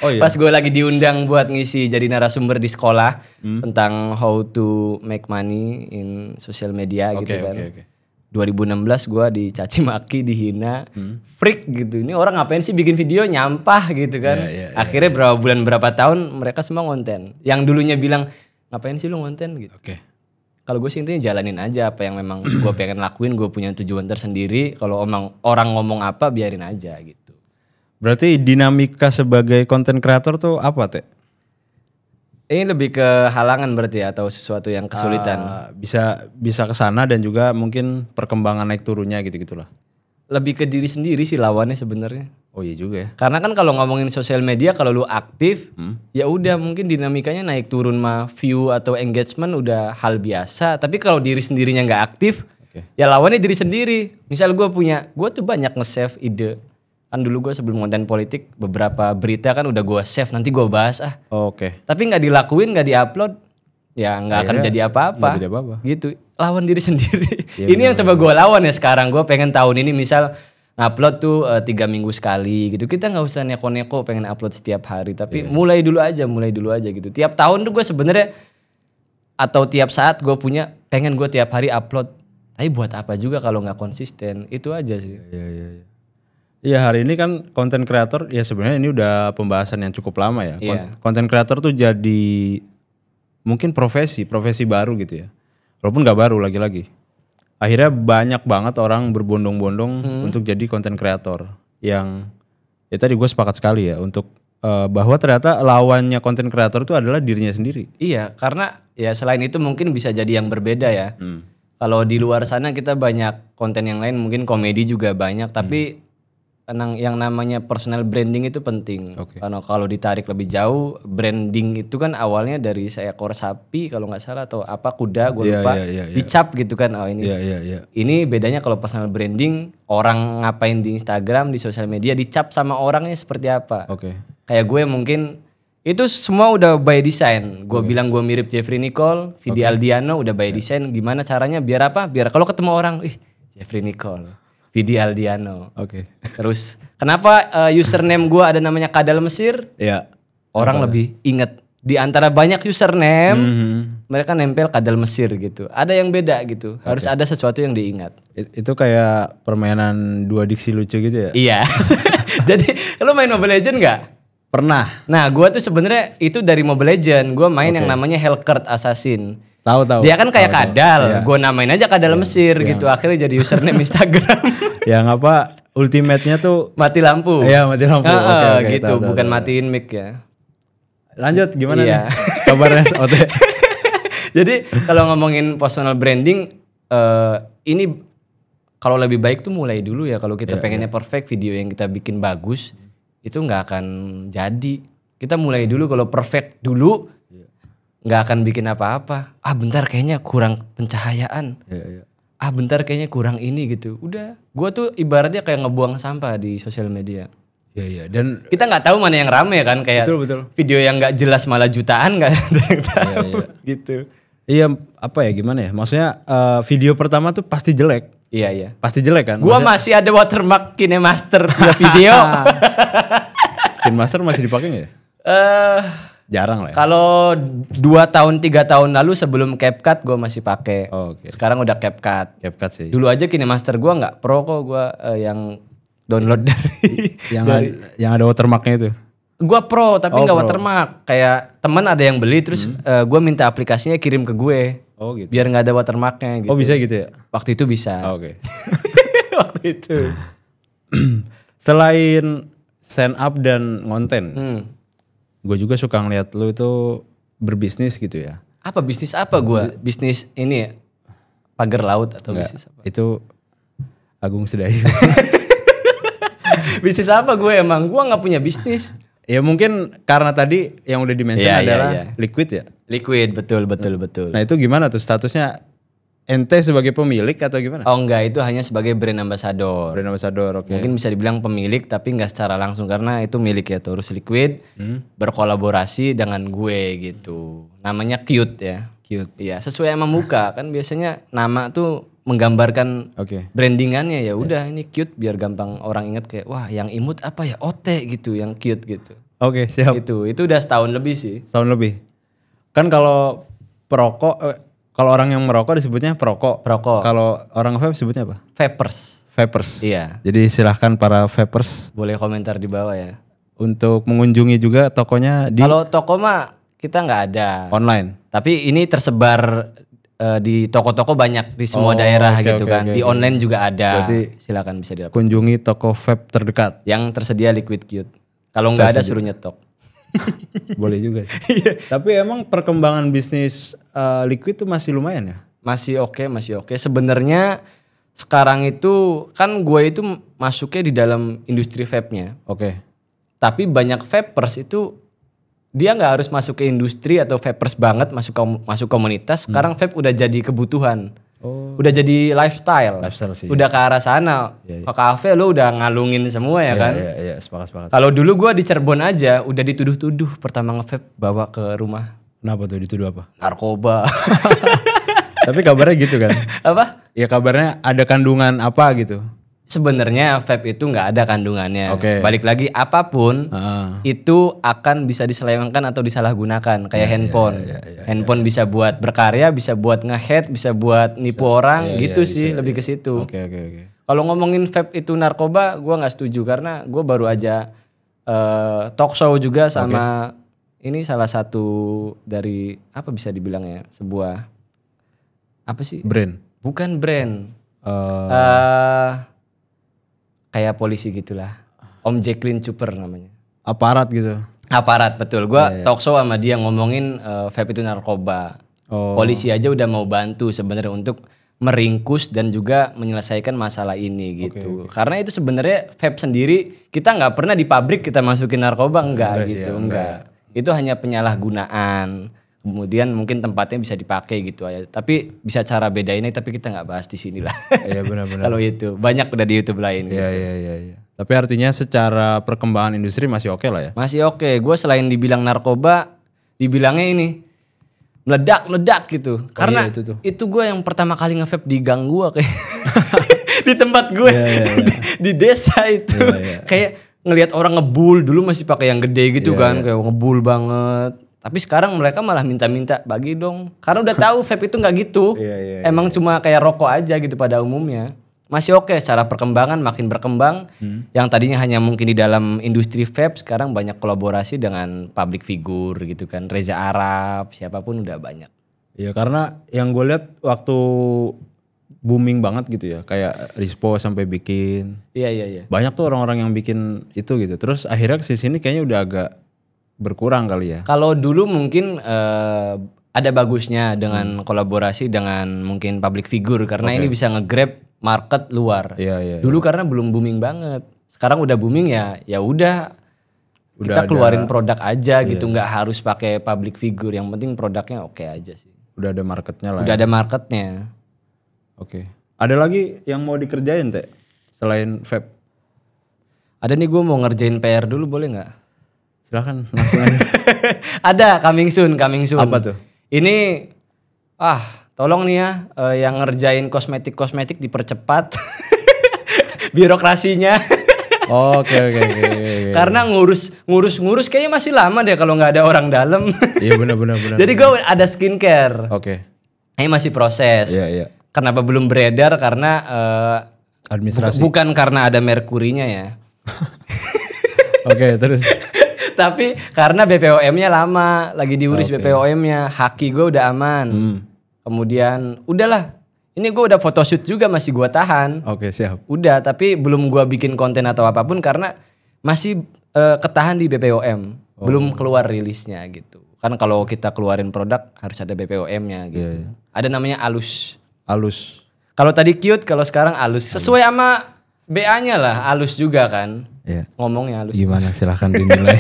Oh, iya. Pas gue lagi diundang buat ngisi jadi narasumber di sekolah tentang how to make money in social media gitu kan. 2016 gue dicaci maki, dihina, freak gitu. Ini orang ngapain sih bikin video nyampah gitu kan. Akhirnya berapa bulan berapa tahun mereka semua ngonten. Yang dulunya bilang ngapain sih lu ngonten gitu. Kalau gue sih intinya jalanin aja apa yang memang gue pengen lakuin. Gue punya tujuan tersendiri. Kalau orang ngomong apa biarin aja gitu. Berarti dinamika sebagai content creator tuh apa Teh? Ini lebih ke halangan berarti ya, atau sesuatu yang kesulitan. Bisa ke sana dan juga mungkin perkembangan naik turunnya gitu-gitulah. Lebih ke diri sendiri sih lawannya sebenarnya. Oh iya juga ya. Karena kan kalau ngomongin sosial media kalau lu aktif, ya udah mungkin dinamikanya naik turun mah view atau engagement udah hal biasa. Tapi kalau diri sendirinya nggak aktif, ya lawannya diri sendiri. Misal gue tuh banyak nge-save ide. Kan dulu gue sebelum konten politik beberapa berita kan udah gue save, nanti gue bahas Tapi nggak dilakuin, nggak diupload, ya nggak akan jadi apa-apa. Gitu, lawan diri sendiri. Ini yang coba gue lawan ya sekarang. Gue pengen tahun ini misal ngupload tuh 3 minggu sekali gitu. Kita nggak usah neko-neko pengen upload setiap hari, tapi mulai dulu aja gitu. Tiap tahun tuh gue sebenarnya atau tiap saat gue pengen gue tiap hari upload. Tapi buat apa juga kalau nggak konsisten? Itu aja sih. Iya, hari ini kan content creator ya sebenarnya ini udah pembahasan yang cukup lama ya. Content creator tuh jadi mungkin profesi baru gitu ya. Walaupun gak baru lagi-lagi. Akhirnya banyak banget orang berbondong-bondong untuk jadi content creator. Yang ya tadi gue sepakat sekali ya untuk bahwa ternyata lawannya content creator itu adalah dirinya sendiri. Iya, karena ya selain itu mungkin bisa jadi yang berbeda ya. Kalau di luar sana kita banyak konten yang lain, mungkin komedi juga banyak, tapi yang namanya personal branding itu penting. Karena kalau ditarik lebih jauh, branding itu kan awalnya dari seekor sapi kalau nggak salah atau apa kuda, gue lupa, dicap gitu kan. Ini bedanya kalau personal branding, orang ngapain di Instagram, di sosial media, dicap sama orangnya seperti apa. Kayak gue mungkin itu semua udah by design. Gue bilang gue mirip Jeffrey Nicole, Vidi Aldiano udah by design. Gimana caranya? Biar apa? Biar kalau ketemu orang, Jeffrey Nicole, Vidi Aldiano. Terus kenapa username gue ada namanya Kadal Mesir? Orang lebih inget di antara banyak username, mereka nempel Kadal Mesir gitu. Ada yang beda gitu. Harus ada sesuatu yang diingat. Itu kayak permainan dua diksi lucu gitu ya? Iya. Jadi lo main Mobile Legends nggak? Pernah. Nah, gue tuh sebenarnya itu dari Mobile Legends. Gue main yang namanya Hellcurt Assassin. Tahu. Dia kan kayak Kadal. Gue namain aja Kadal Mesir gitu. Akhirnya jadi username Instagram. Yang apa? Ultimate-nya tuh mati lampu. Iya, mati lampu. Gitu, bukan matiin mic ya. Lanjut gimana nih? Kabarnya Ote. Jadi kalau ngomongin personal branding, ini kalau lebih baik tuh mulai dulu ya. Kalau kita pengennya perfect, video yang kita bikin bagus, itu nggak akan jadi. Kita mulai dulu, kalau perfect dulu nggak akan bikin apa-apa. Bentar kayaknya kurang pencahayaan. Bentar kayaknya kurang ini gitu. Udah, gue tuh ibaratnya kayak ngebuang sampah di sosial media. Dan kita nggak tahu mana yang rame kan, kayak betul. video yang nggak jelas malah jutaan nggak ada yang tahu gitu. Iya, apa ya gimana ya? Maksudnya video pertama tuh pasti jelek. Iya. Pasti jelek kan? Gua masih ada watermark KineMaster punya video. KineMaster masih dipakai nggak ya? Jarang lah ya. Kalau 2 tahun 3 tahun lalu sebelum CapCut gue masih pakai. Sekarang udah CapCut. CapCut sih. Dulu aja KineMaster gue nggak pro kok, gue yang download dari yang ada watermarknya itu. Gue pro tapi nggak watermark. Kayak teman ada yang beli terus gue minta aplikasinya kirim ke gue. Gitu. Biar nggak ada watermarknya gitu. Bisa gitu ya? Waktu itu bisa. Waktu itu. Selain stand up dan ngonten, gue juga suka ngeliat lu itu berbisnis gitu ya. Apa bisnis apa gue? Bisnis ini pagar laut atau bisnis apa? Itu Agung Sedayu. Bisnis apa gue emang? Gue gak punya bisnis. Ya mungkin karena tadi yang udah dimention adalah liquid ya? Liquid, betul. Nah itu gimana tuh statusnya? ente sebagai pemilik atau gimana? Oh enggak, itu hanya sebagai brand ambassador. Brand ambassador, oke. Mungkin bisa dibilang pemilik tapi nggak secara langsung karena itu milik ya Taurus Liquid berkolaborasi dengan gue gitu. Namanya Cute ya. Cute. Iya, sesuai sama muka kan biasanya nama tuh menggambarkan brandingannya ya udah ini Cute biar gampang orang ingat kayak wah yang imut apa ya OT gitu, yang Cute gitu. Oke, siap. Itu udah setahun lebih sih. Setahun lebih. Kan kalau perokok kalau orang yang merokok disebutnya perokok. Kalau orang vape sebutnya apa? Vapers. Iya. Jadi silahkan para vapers. Boleh komentar di bawah ya. Untuk mengunjungi juga tokonya di. Kalau toko mah kita nggak ada. Online. Tapi ini tersebar di toko-toko banyak di semua daerah gitu kan. Di online juga ada. Berarti silakan bisa dilakukan. Kunjungi toko vape terdekat. Yang tersedia Liquid Cute. Kalau nggak ada suruh nyetok. Boleh juga sih. Tapi emang perkembangan bisnis Liquid tuh masih lumayan ya? Masih oke. Sebenarnya sekarang itu kan gue itu masuknya di dalam industri vape-nya. Oke. Tapi banyak vapers itu dia nggak harus masuk ke industri atau vapers banget masuk komunitas. Sekarang vape udah jadi kebutuhan. Udah jadi lifestyle sih. Udah ke arah sana. Ke kafe lo udah ngalungin semua ya kan. Iya, sepakat. Kalau dulu gue di Cirebon aja udah dituduh-tuduh pertama nge-vape bawa ke rumah. Kenapa tuh dituduh apa? Narkoba. Tapi kabarnya gitu kan? Apa? Ya kabarnya ada kandungan apa gitu. Sebenarnya vape itu nggak ada kandungannya. Balik lagi apapun itu akan bisa diselewengkan atau disalahgunakan kayak handphone. Handphone bisa buat berkarya, bisa buat nge-hack, bisa buat nipu orang gitu sih, lebih ke situ. Oke. Kalau ngomongin vape itu narkoba, gue nggak setuju karena gue baru aja talk show juga sama ini salah satu dari apa bisa dibilang ya sebuah apa sih? Brand. Bukan brand. Kayak polisi gitulah. Om Jacqueline Cooper namanya. Aparat gitu. Aparat betul. Gua talk show sama dia ngomongin vape itu narkoba. Polisi aja udah mau bantu sebenarnya untuk meringkus dan juga menyelesaikan masalah ini gitu. Karena itu sebenarnya vape sendiri kita nggak pernah di pabrik kita masukin narkoba enggak gitu. Enggak. Itu hanya penyalahgunaan. Kemudian mungkin tempatnya bisa dipakai gitu aja. Tapi bisa cara bedainnya tapi kita nggak bahas di sini lah. Iya benar-benar. Kalau itu banyak udah di YouTube lain. Iya. Tapi artinya secara perkembangan industri masih oke lah ya? Masih oke. Gue selain dibilang narkoba, dibilangnya ini meledak gitu. Karena itu gue yang pertama kali nge-vape di gang gue kayak di tempat gue di desa itu. Kayak ngelihat orang ngebul dulu masih pakai yang gede gitu kan, kayak ngebul banget. Tapi sekarang mereka malah minta-minta bagi dong. Karena udah tahu vape itu nggak gitu. Emang cuma kayak rokok aja gitu pada umumnya. Masih oke secara perkembangan makin berkembang. Yang tadinya hanya mungkin di dalam industri vape sekarang banyak kolaborasi dengan public figure gitu kan. Reza Arab, siapapun udah banyak. Iya karena yang gue lihat waktu booming banget gitu ya. Kayak Rispo sampai bikin. Iya. Banyak tuh orang-orang yang bikin itu gitu. Terus akhirnya kesini kayaknya udah agak berkurang kali ya. Kalau dulu mungkin ada bagusnya dengan kolaborasi dengan mungkin public figure karena ini bisa nge-grab market luar. Dulu karena belum booming banget. Sekarang udah booming ya udah kita keluarin produk aja gitu, nggak harus pakai public figure. Yang penting produknya oke aja sih. Udah ada marketnya lah. Udah ada marketnya. Oke. Ada lagi yang mau dikerjain Teh selain vape? Ada nih gue mau ngerjain PR dulu boleh nggak? Silahkan langsung aja. Ada coming soon. Apa tuh? Ini tolong nih ya yang ngerjain kosmetik dipercepat birokrasinya. Oke. Karena ngurus kayaknya masih lama deh kalau nggak ada orang dalam. Iya benar. Jadi gue ada skincare. Oke. Ini masih proses. Iya. Kenapa belum beredar? Karena administrasi. Bukan karena ada merkurinya ya. Oke, terus. Tapi karena BPOM-nya lama, lagi diurus BPOM-nya, haki gue udah aman. Kemudian udahlah, ini gue udah photoshoot juga masih gue tahan. Oke, siap. Udah, tapi belum gue bikin konten atau apapun karena masih ketahan di BPOM, belum keluar rilisnya gitu. Kan kalau kita keluarin produk harus ada BPOM-nya gitu. Ada namanya alus. Kalau tadi Cute, kalau sekarang alus. Sesuai sama BA-nya lah, alus juga kan. Ngomongnya halus. Gimana silahkan dinilai.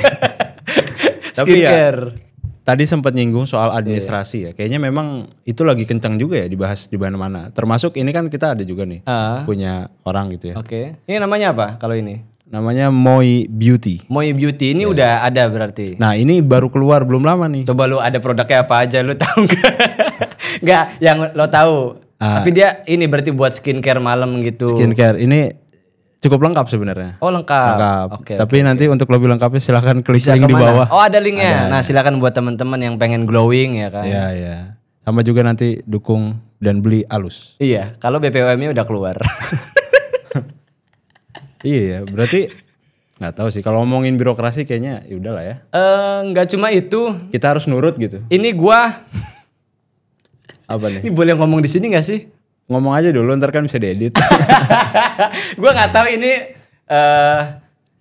Tapi ya tadi sempat nyinggung soal administrasi ya. Kayaknya memang itu lagi kencang juga ya dibahas di mana-mana. Termasuk ini kan kita ada juga nih punya orang gitu ya. Oke. Ini namanya apa kalau ini? Namanya Moi Beauty. Moi Beauty ini udah ada berarti. Nah ini baru keluar belum lama nih. Coba lu ada produknya apa aja, lu tahu nggak? Nggak, yang lo tahu. Tapi dia ini berarti buat skincare malam gitu. Skincare ini cukup lengkap sebenarnya. Oh lengkap. Oke, tapi nanti untuk lebih lengkapnya silahkan klik link di bawah. Oh ada linknya. Nah silakan buat teman-teman yang pengen glowing ya kan. Iya. Sama juga nanti dukung dan beli alus. Iya, kalau BPOM-nya udah keluar. Iya, berarti nggak tahu sih. Kalau ngomongin birokrasi kayaknya ya udahlah ya. Nggak cuma itu. Kita harus nurut gitu. Ini gua. Apa nih? Ini boleh ngomong di sini nggak sih? Ngomong aja dulu, ntar kan bisa diedit. Gua nggak tahu ini.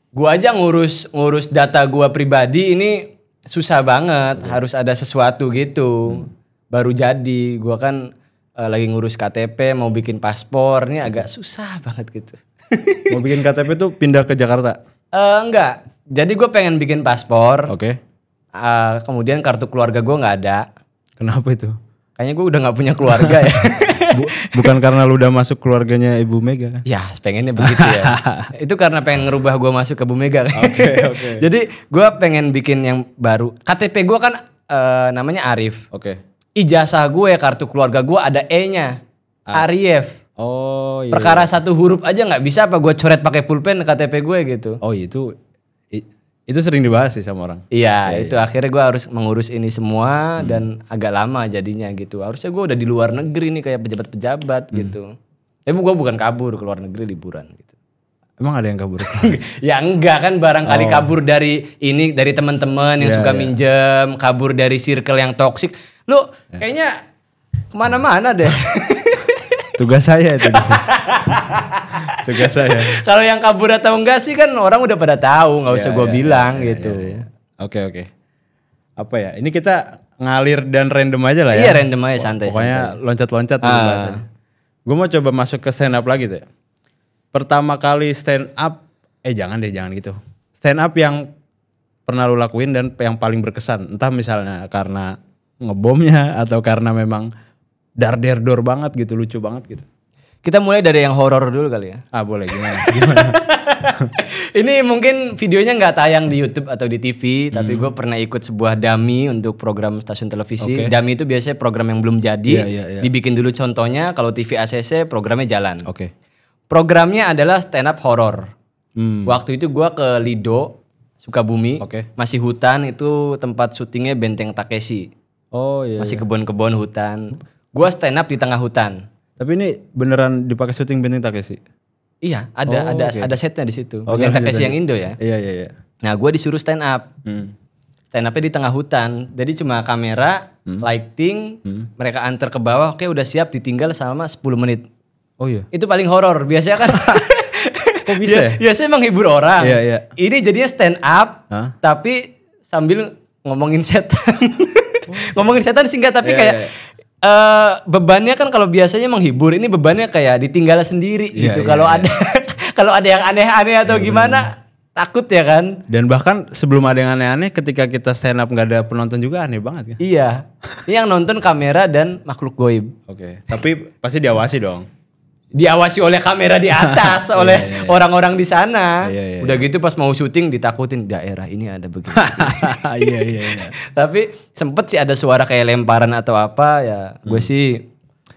Gua aja ngurus data gua pribadi ini susah banget. Harus ada sesuatu gitu. Baru jadi. Gua kan lagi ngurus KTP, mau bikin paspor. Ini agak susah banget gitu. Mau bikin KTP tuh pindah ke Jakarta? Enggak. Jadi gue pengen bikin paspor. Oke. Kemudian kartu keluarga gue nggak ada. Kenapa itu? Kayaknya gue udah nggak punya keluarga ya. Bukan karena lu udah masuk keluarganya Ibu Mega kan? Ya pengennya begitu ya. Itu karena pengen ngerubah gue masuk ke Bu Mega kan. Oke. Jadi gue pengen bikin yang baru. KTP gue kan namanya Arif. Oke. Ijazah gue, kartu keluarga gue ada E-nya. Arief. Oh iya. Perkara satu huruf aja nggak bisa apa gue coret pakai pulpen KTP gue gitu. Oh itu sering dibahas sih sama orang. Iya, itu akhirnya gue harus mengurus ini semua dan agak lama jadinya gitu. Harusnya gue udah di luar negeri nih kayak pejabat-pejabat gitu. Tapi gue bukan kabur ke luar negeri liburan gitu. Emang ada yang kabur? Ya enggak kan, barangkali kabur dari teman-teman yang suka minjem, kabur dari circle yang toksik. Lu kayaknya kemana-mana deh. Tugas saya itu. Tugas saya. Kalau yang kabur atau enggak sih kan orang udah pada tahu, nggak usah gue bilang gitu. Oke. Apa ya? Ini kita ngalir dan random aja lah ya. Iya random aja santai. Pokoknya loncat-loncat. Gue mau coba masuk ke stand up lagi tuh. Pertama kali stand up, jangan gitu. Stand up yang pernah lu lakuin dan yang paling berkesan. Entah misalnya karena ngebomnya atau karena memang dar-der-dor banget gitu, lucu banget gitu. Kita mulai dari yang horor dulu kali ya. Boleh, gimana? Ini mungkin videonya nggak tayang di YouTube atau di TV, tapi gue pernah ikut sebuah dummy untuk program stasiun televisi. Dummy itu biasanya program yang belum jadi, dibikin dulu contohnya. Kalau TV ACC programnya jalan. Programnya adalah stand up horror. Waktu itu gue ke Lido, Sukabumi, masih hutan, itu tempat syutingnya Benteng Takeshi. Masih kebun-kebun hutan. Gue stand up di tengah hutan. Tapi ini beneran dipakai syuting Benteng Takeshi? Iya, ada setnya di situ. Benteng Takeshi yang Indo ya. Iya. Nah, gue disuruh stand up. Stand upnya di tengah hutan. Jadi cuma kamera, lighting, mereka antar ke bawah. Oke, udah siap, ditinggal selama 10 menit. Oh iya. Itu paling horor. Biasanya kan kok bisa ya? Biasanya menghibur orang. Iya. Ini jadinya stand up, tapi sambil ngomongin setan. Ngomongin setan singkat tapi kayak bebannya kan kalau biasanya menghibur, ini bebannya kayak ditinggal sendiri gitu. Kalau ada yang aneh-aneh atau gimana, takut ya kan. Dan bahkan sebelum ada yang aneh-aneh, ketika kita stand up nggak ada penonton juga aneh banget kan. Iya. Ini yang nonton kamera dan makhluk goib. Tapi pasti diawasi dong. Diawasi oleh kamera di atas, oleh orang-orang di sana. Udah gitu pas mau syuting ditakutin, daerah ini ada begini. Iya. Tapi sempet sih ada suara kayak lemparan atau apa ya. Gue sih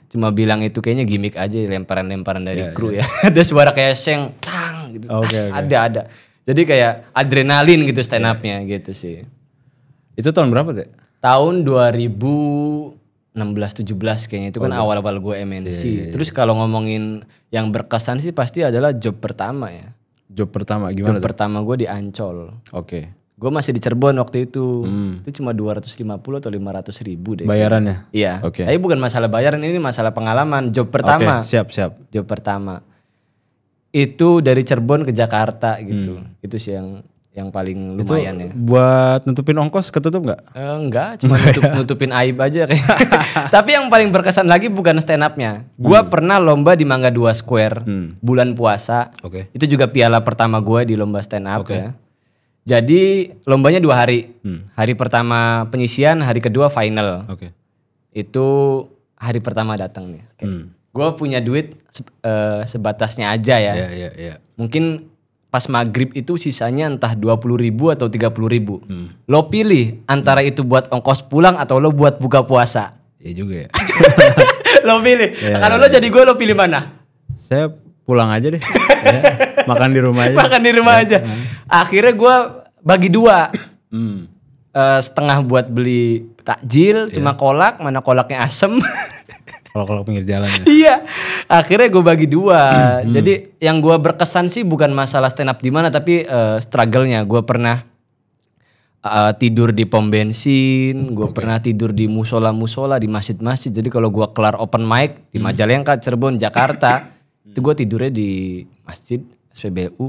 cuma bilang itu kayaknya gimmick aja, lemparan-lemparan dari kru ya. Ada suara kayak seng, tang gitu. Ada. Jadi kayak adrenalin gitu stand up-nya gitu sih. Itu tahun berapa tuh? Tahun 2016-17 kayaknya, itu kan awal-awal gue MNC. Terus kalau ngomongin yang berkesan sih pasti adalah job pertama ya. Job pertama gimana? Job pertama gue di Ancol. Gue masih di Cirebon waktu itu. Itu cuma 250 atau 500 ribu deh. Bayarannya? Iya. Tapi bukan masalah bayaran, ini masalah pengalaman. Job pertama. Siap. Job pertama. Itu dari Cirebon ke Jakarta gitu. Itu sih yang paling lumayan ya. Buat nutupin ongkos ketutup nggak? Enggak, cuma nutupin aib aja kayak. Tapi yang paling berkesan lagi bukan stand up-nya. Gua pernah lomba di Mangga 2 Square bulan puasa. Itu juga piala pertama gue di lomba stand up ya. Jadi lombanya 2 hari. Hari pertama penyisian, hari kedua final. Itu hari pertama datang nih. Gue punya duit sebatasnya aja ya. Mungkin pas maghrib itu sisanya entah 20.000 atau 30.000. Lo pilih antara itu buat ongkos pulang atau lo buat buka puasa. Iya juga ya. Lo pilih. Kalau lo jadi gue, lo pilih mana? Saya pulang aja deh. Makan di rumah aja. Makan di rumah aja. Akhirnya gue bagi 2. Setengah buat beli takjil, cuma kolak, mana kolaknya asem. Kolak pinggir jalan ya. Iya. Akhirnya gue bagi 2. Jadi yang gue berkesan sih bukan masalah stand up di mana, tapi struggle-nya. Gue pernah tidur di pom bensin, gue pernah tidur di musola-musola, di masjid-masjid. Jadi kalau gue kelar open mic di Majalengka, Cirebon, Jakarta, itu gue tidurnya di masjid, SPBU,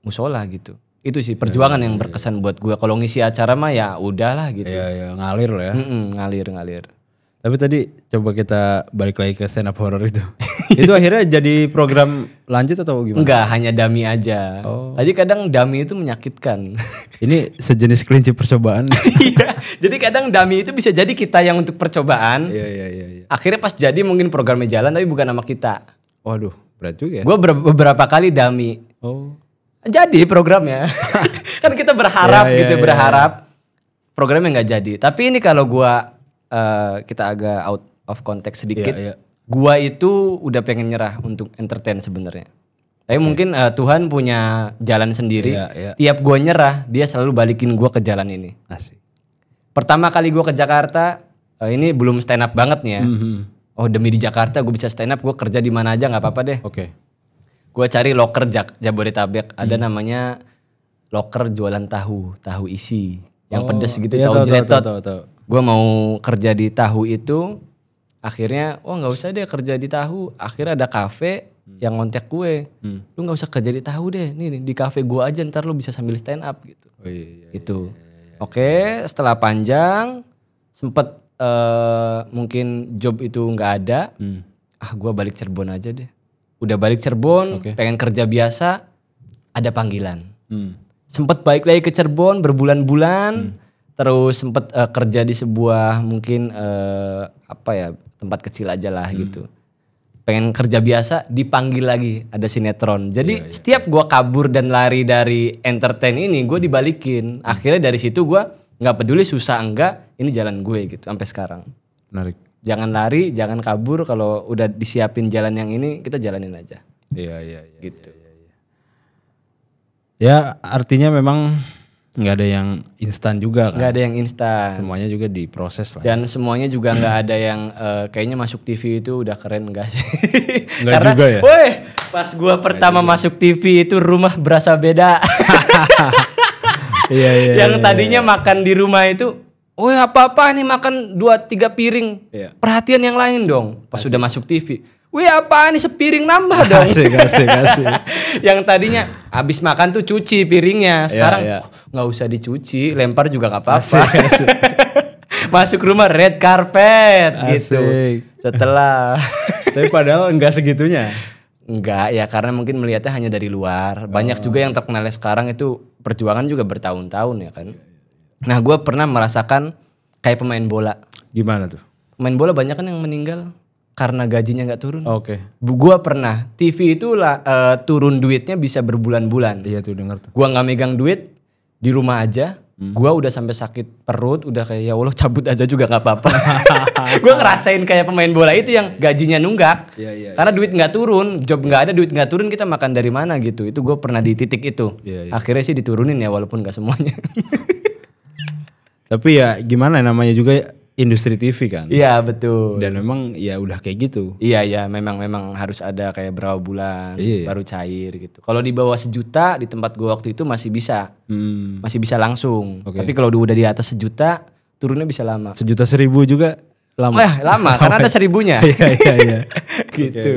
musola gitu. Itu sih perjuangan yang berkesan buat gue. Kalau ngisi acara mah ya udahlah gitu. Iya, ngalir loh ya. Ngalir. Tapi tadi coba kita balik lagi ke stand up horror itu. Itu akhirnya jadi program lanjut atau gimana? Enggak, hanya dummy aja. Tadi kadang dummy itu menyakitkan. Ini sejenis kelinci percobaan. Iya. Jadi kadang dummy itu bisa jadi kita yang untuk percobaan. Iya. Akhirnya pas jadi mungkin programnya jalan tapi bukan nama kita. Waduh, berat juga ya. Gue beberapa kali dummy. Jadi programnya. Kan kita berharap berharap programnya nggak jadi. Tapi ini kalau gue kita agak out of context sedikit. Gua itu udah pengen nyerah untuk entertain sebenarnya. Tapi mungkin Tuhan punya jalan sendiri. Tiap gua nyerah, dia selalu balikin gua ke jalan ini. Asik. Pertama kali gua ke Jakarta, ini belum stand up banget nih ya. Oh, demi di Jakarta gua bisa stand up, gua kerja di mana aja nggak apa-apa deh. Gua cari loker Jabodetabek, ada namanya loker jualan tahu isi. Yang pedes gitu, tahu jeletot. Gue mau kerja di tahu itu, akhirnya nggak usah deh kerja di tahu. Akhirnya ada kafe yang ngontek gue, lu nggak usah kerja di tahu deh, nih di kafe gue aja, ntar lu bisa sambil stand up gitu. Gitu. Oke, setelah panjang, sempet mungkin job itu nggak ada, gue balik Cirebon aja deh. Udah balik Cirebon, pengen kerja biasa, ada panggilan. Sempet balik lagi ke Cirebon berbulan-bulan. Terus sempet kerja di sebuah mungkin tempat kecil aja lah gitu. Pengen kerja biasa, dipanggil lagi, ada sinetron. Jadi setiap gue kabur dan lari dari entertain ini, gue dibalikin. Akhirnya dari situ gue nggak peduli susah enggak, ini jalan gue gitu sampai sekarang. Menarik. Jangan lari, jangan kabur. Kalau udah disiapin jalan yang ini, kita jalanin aja. Iya. Gitu. Ya artinya memang nggak ada yang instan juga kan? Nggak ada yang instan. Semuanya juga diproses lah. Dan semuanya juga nggak ada yang kayaknya masuk TV itu udah keren, enggak sih? Nggak Karena, juga ya? Pas gua pertama masuk TV itu rumah berasa beda. Yang tadinya makan di rumah itu, apa-apa nih makan 2-3 piring. Perhatian yang lain dong. Pas sudah masuk TV. Apaan nih sepiring nambah dong. Asik. Yang tadinya habis makan tuh cuci piringnya. Sekarang nggak usah dicuci, lempar juga nggak apa-apa. Masuk rumah red carpet gitu. Setelah. Tapi padahal nggak segitunya. Enggak ya, karena mungkin melihatnya hanya dari luar. Banyak juga yang terkenalnya sekarang itu perjuangan juga bertahun-tahun ya kan. Nah gue pernah merasakan kayak pemain bola. Gimana tuh? Pemain bola banyak kan yang meninggal karena gajinya nggak turun. Gua pernah TV itu turun duitnya bisa berbulan-bulan. Iya tuh denger tuh. Gua nggak megang duit di rumah aja. Gua udah sampai sakit perut, udah kayak ya Allah cabut aja juga nggak apa-apa. Gua ngerasain kayak pemain bola itu yang gajinya nunggak. Karena duit nggak turun, job nggak ada, duit nggak turun, kita makan dari mana gitu. Itu gue pernah di titik itu. Akhirnya sih diturunin ya, walaupun nggak semuanya. Tapi ya gimana, namanya juga industri TV kan. Iya betul. Dan memang ya udah kayak gitu. Iya memang harus ada kayak berapa bulan baru cair gitu. Kalau di bawah 1 juta di tempat gua waktu itu masih bisa. Masih bisa langsung. Tapi kalau udah di atas 1 juta turunnya bisa lama. 1.100.000 juga lama. Lama karena ada 1.000-nya. Iya. Gitu.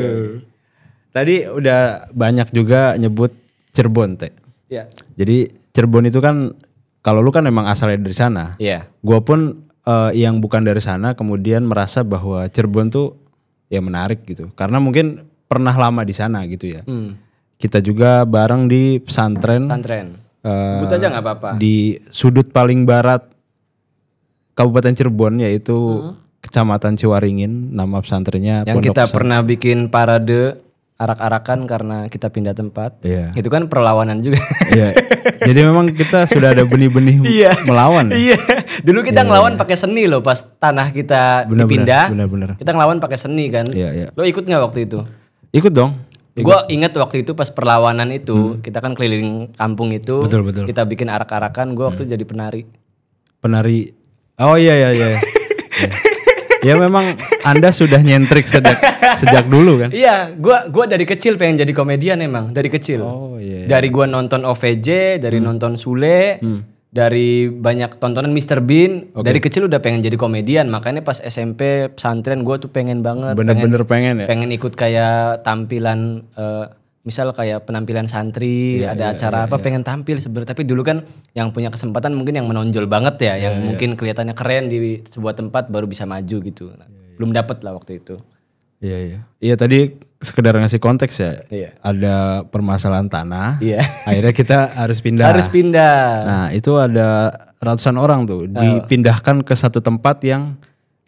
Tadi udah banyak juga nyebut Cirebon, Teh. Iya. Jadi Cirebon itu kan, kalau lu kan emang asalnya dari sana. Iya. Gua pun yang bukan dari sana kemudian merasa bahwa Cirebon tuh ya menarik gitu. Karena mungkin pernah lama di sana gitu ya. Kita juga bareng di pesantren. Sebut aja nggak apa-apa. Di sudut paling barat Kabupaten Cirebon, yaitu Kecamatan Ciwaringin, nama pesantrennya yang Pondok kita Pesantren. pernah bikin parade arak-arakan karena kita pindah tempat. Iya. Itu kan perlawanan juga. Iya. Jadi memang kita sudah ada benih-benih melawan. Iya. Dulu kita ngelawan pakai seni loh pas tanah kita dipindah. Benar. Kita ngelawan pakai seni kan. Iya. Lo ikut nggak waktu itu? Ikut dong. Gue ingat waktu itu pas perlawanan itu kita kan keliling kampung itu. Betul. Kita bikin arak-arakan. Gue waktu jadi penari. Penari. Oh iya. Ya memang Anda sudah nyentrik sejak dulu kan? Iya, gua dari kecil pengen jadi komedian emang, dari kecil. Oh iya. Dari gua nonton OVJ, dari nonton Sule, dari banyak tontonan Mr. Bean, dari kecil udah pengen jadi komedian. Makanya pas SMP pesantren gua tuh pengen banget. Bener-bener pengen ya? Pengen ikut kayak tampilan, misal kayak penampilan santri, ada acara pengen tampil sebenarnya. Tapi dulu kan yang punya kesempatan mungkin yang menonjol banget ya, yang mungkin kelihatannya keren di sebuah tempat baru bisa maju gitu. Nah, belum dapet lah waktu itu. Iya. Iya tadi sekedar ngasih konteks ya. Iya. Ada permasalahan tanah. Iya. Akhirnya kita harus pindah. Nah itu ada ratusan orang tuh dipindahkan ke satu tempat yang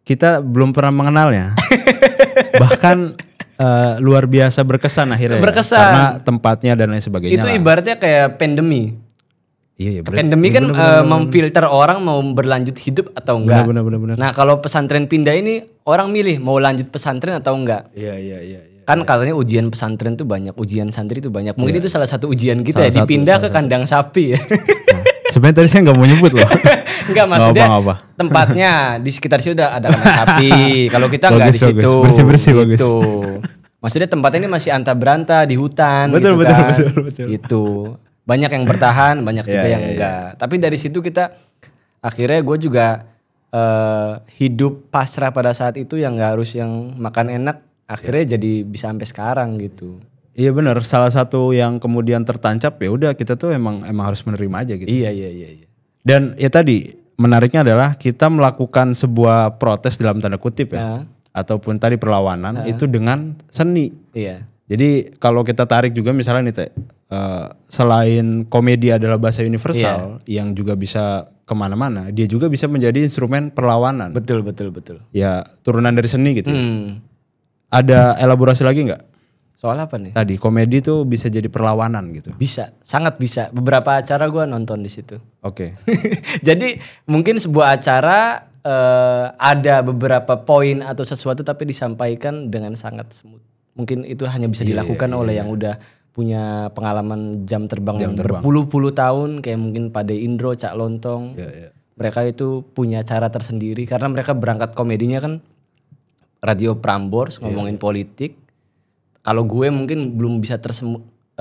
kita belum pernah mengenalnya. Bahkan luar biasa berkesan akhirnya. Berkesan. Karena tempatnya dan lain sebagainya. Itu ibaratnya kayak pandemi. Iya. Pandemi kan memfilter orang mau berlanjut hidup atau enggak. Benar. Nah kalau pesantren pindah ini orang milih mau lanjut pesantren atau enggak. Iya. Kan katanya ujian pesantren tuh banyak, ujian santri tuh banyak. Mungkin itu salah satu ujian kita dipindah ke kandang sapi ya. Nah, sebenarnya tadi saya nggak mau nyebut loh. Enggak maksudnya tempatnya di sekitar situ udah ada kandang sapi. Kalau kita enggak di situ. Bersih bagus. Gitu. Maksudnya tempatnya ini masih anta beranta di hutan. Betul. Gitu. Banyak yang bertahan, banyak juga yang enggak. Tapi dari situ kita akhirnya gue juga hidup pasrah pada saat itu yang nggak harus yang makan enak. Akhirnya jadi bisa sampai sekarang gitu. Iya benar. Salah satu yang kemudian tertancap ya udah kita tuh emang harus menerima aja gitu. Iya. Dan ya tadi menariknya adalah kita melakukan sebuah protes dalam tanda kutip ya. Ataupun tadi perlawanan itu dengan seni. Iya. Jadi kalau kita tarik juga misalnya nih Teh, selain komedi adalah bahasa universal yang juga bisa kemana-mana, dia juga bisa menjadi instrumen perlawanan. Betul. Ya turunan dari seni gitu. Ada elaborasi lagi nggak? Soal apa nih? Tadi komedi tuh bisa jadi perlawanan gitu. Bisa, sangat bisa. Beberapa acara gue nonton di situ. Oke. Jadi mungkin sebuah acara ada beberapa poin atau sesuatu tapi disampaikan dengan sangat smooth. Mungkin itu hanya bisa dilakukan oleh yang udah punya pengalaman jam terbang yang berpuluh-puluh tahun, kayak mungkin Pade Indro, Cak Lontong. Mereka itu punya cara tersendiri karena mereka berangkat komedinya kan Radio Prambors ngomongin politik. Kalau gue mungkin belum bisa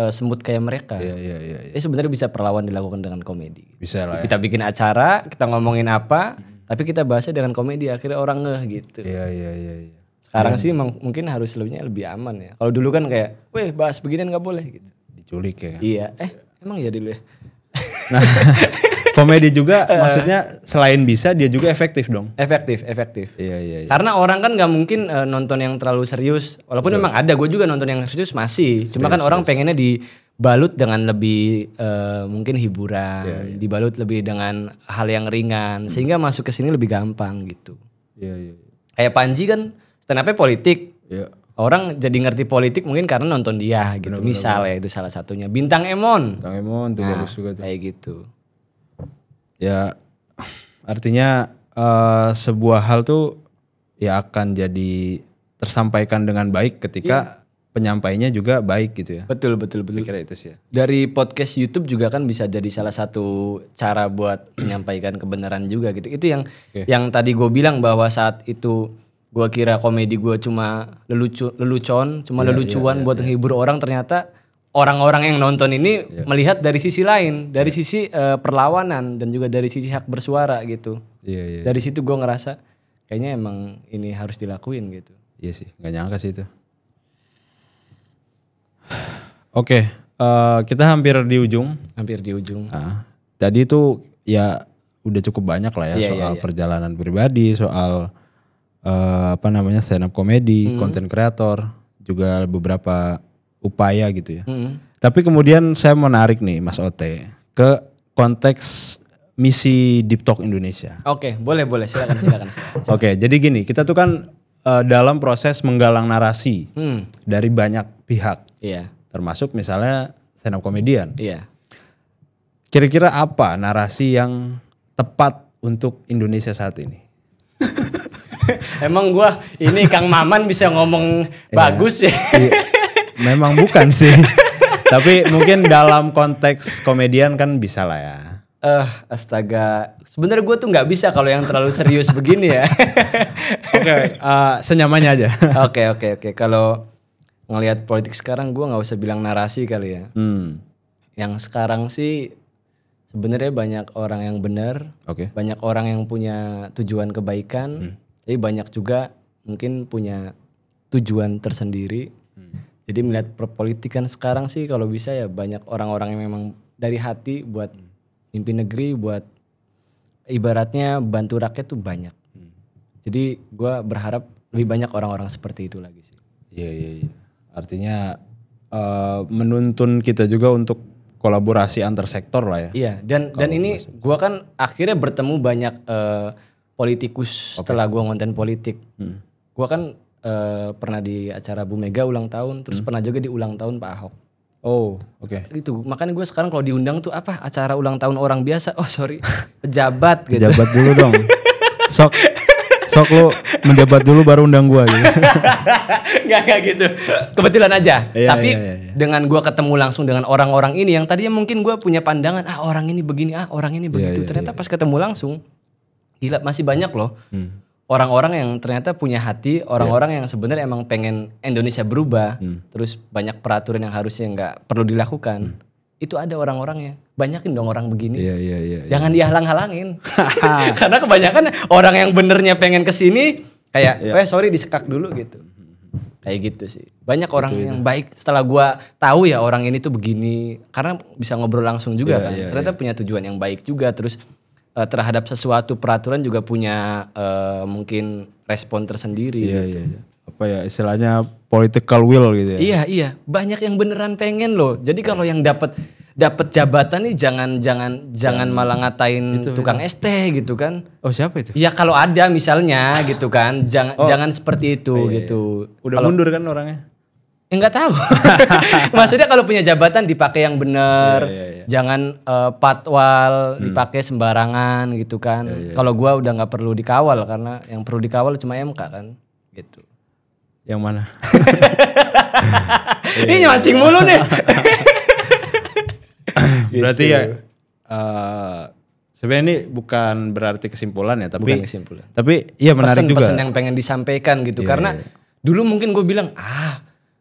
semut kayak mereka. Jadi sebenarnya bisa perlawan dilakukan dengan komedi. Bisa lah. Kita bikin acara, kita ngomongin apa, tapi kita bahasnya dengan komedi, akhirnya orang ngeh gitu. Iya. Sekarang sih mungkin harus lebih aman ya. Kalau dulu kan kayak, weh bahas beginian nggak boleh gitu. Diculik ya. Iya, emang ya dulu ya. Nah, komedi juga maksudnya selain bisa dia juga efektif dong. Efektif. Iya. Karena orang kan nggak mungkin nonton yang terlalu serius. Walaupun memang ada, gue juga nonton yang serius masih. Cuma kan orang pengennya dibalut dengan lebih mungkin hiburan, dibalut lebih dengan hal yang ringan, sehingga masuk ke sini lebih gampang gitu. Iya. Kayak Panji kan stand up-nya politik. Iya. Orang jadi ngerti politik mungkin karena nonton dia gitu. Misal ya itu salah satunya. Bintang Emon tuh bagus juga tuh. Kayak gitu. Ya artinya sebuah hal tuh ya akan jadi tersampaikan dengan baik ketika penyampainya juga baik gitu ya. Betul. Kira itu sih ya. Dari podcast YouTube juga kan bisa jadi salah satu cara buat menyampaikan kebenaran juga gitu. Itu yang tadi gue bilang bahwa saat itu gue kira komedi gue cuma lelucon, lelucuan buat menghibur orang. Ternyata orang-orang yang nonton ini melihat dari sisi lain, dari sisi perlawanan dan juga dari sisi hak bersuara gitu. Dari situ gue ngerasa kayaknya emang ini harus dilakuin gitu. Iya sih, nggak nyangka sih itu. Oke, kita hampir di ujung. Tadi itu ya udah cukup banyak lah ya soal perjalanan pribadi, soal stand up comedy, content creator, juga beberapa upaya gitu ya. Tapi kemudian saya mau narik nih Mas Ote ke konteks misi Deep Talk Indonesia. Oke, boleh silakan. Oke, jadi gini, kita tuh kan dalam proses menggalang narasi dari banyak pihak. Iya. Termasuk misalnya stand up comedian. Iya. Kira-kira apa narasi yang tepat untuk Indonesia saat ini? Emang gua ini Kang Maman bisa ngomong bagus ya? Memang bukan sih. Tapi mungkin dalam konteks komedian kan bisa lah ya. Astaga. Sebenarnya gue tuh nggak bisa kalau yang terlalu serius begini ya. Oke, senyamannya aja. Oke. Kalau ngelihat politik sekarang gue nggak usah bilang narasi kali ya. Yang sekarang sih sebenarnya banyak orang yang benar, banyak orang yang punya tujuan kebaikan, tapi banyak juga mungkin punya tujuan tersendiri. Jadi melihat perpolitikan sekarang sih kalau bisa ya banyak orang-orang yang memang dari hati buat mimpi negeri, buat ibaratnya bantu rakyat tuh banyak. Jadi gue berharap lebih banyak orang-orang seperti itu lagi sih. Iya. Artinya menuntun kita juga untuk kolaborasi antar sektor lah ya. Iya, dan ini gue kan akhirnya bertemu banyak politikus setelah gue ngonten politik. Gue kan pernah di acara Bu Mega ulang tahun, terus pernah juga di ulang tahun Pak Ahok. Oh, oke. Itu makanya gue sekarang kalau diundang tuh apa acara ulang tahun orang biasa. Oh sorry, pejabat gitu. Pejabat dulu dong. Sok lu menjabat dulu baru undang gue gitu. Gak gitu. Kebetulan aja. Tapi iya. dengan gue ketemu langsung dengan orang-orang ini yang tadinya mungkin gue punya pandangan orang ini begini, orang ini begitu. Ternyata pas ketemu langsung, gila masih banyak loh. Orang-orang yang ternyata punya hati, orang-orang yang sebenarnya emang pengen Indonesia berubah, terus banyak peraturan yang harusnya nggak perlu dilakukan, itu ada orang-orangnya. Banyakin dong orang begini. Iya. Jangan dihalang-halangin. Karena kebanyakan orang yang benernya pengen kesini, kayak, sorry disekak dulu gitu. Kayak gitu sih. Banyak orang yang baik setelah gua tahu ya orang ini tuh begini, karena bisa ngobrol langsung juga kan. Ternyata punya tujuan yang baik juga, terus terhadap sesuatu peraturan juga punya mungkin respon tersendiri. Iya. Apa ya istilahnya political will gitu ya. Iya. Banyak yang beneran pengen loh. Jadi kalau yang dapat jabatan nih jangan malah ngatain tukang ST gitu kan. Oh siapa itu? Ya kalau ada misalnya gitu kan. Jangan seperti itu gitu. Udah mundur kan orangnya? Enggak tahu. Maksudnya kalau punya jabatan dipakai yang benar, jangan patwal dipakai sembarangan gitu kan. Kalau gua udah nggak perlu dikawal karena yang perlu dikawal cuma MK kan, gitu. Yang mana? Ini mancing mulu nih. Berarti ya sebenarnya ini bukan berarti kesimpulan ya, tapi bukan kesimpulan. Tapi iya menarik juga. Pesan yang pengen disampaikan gitu karena dulu mungkin gue bilang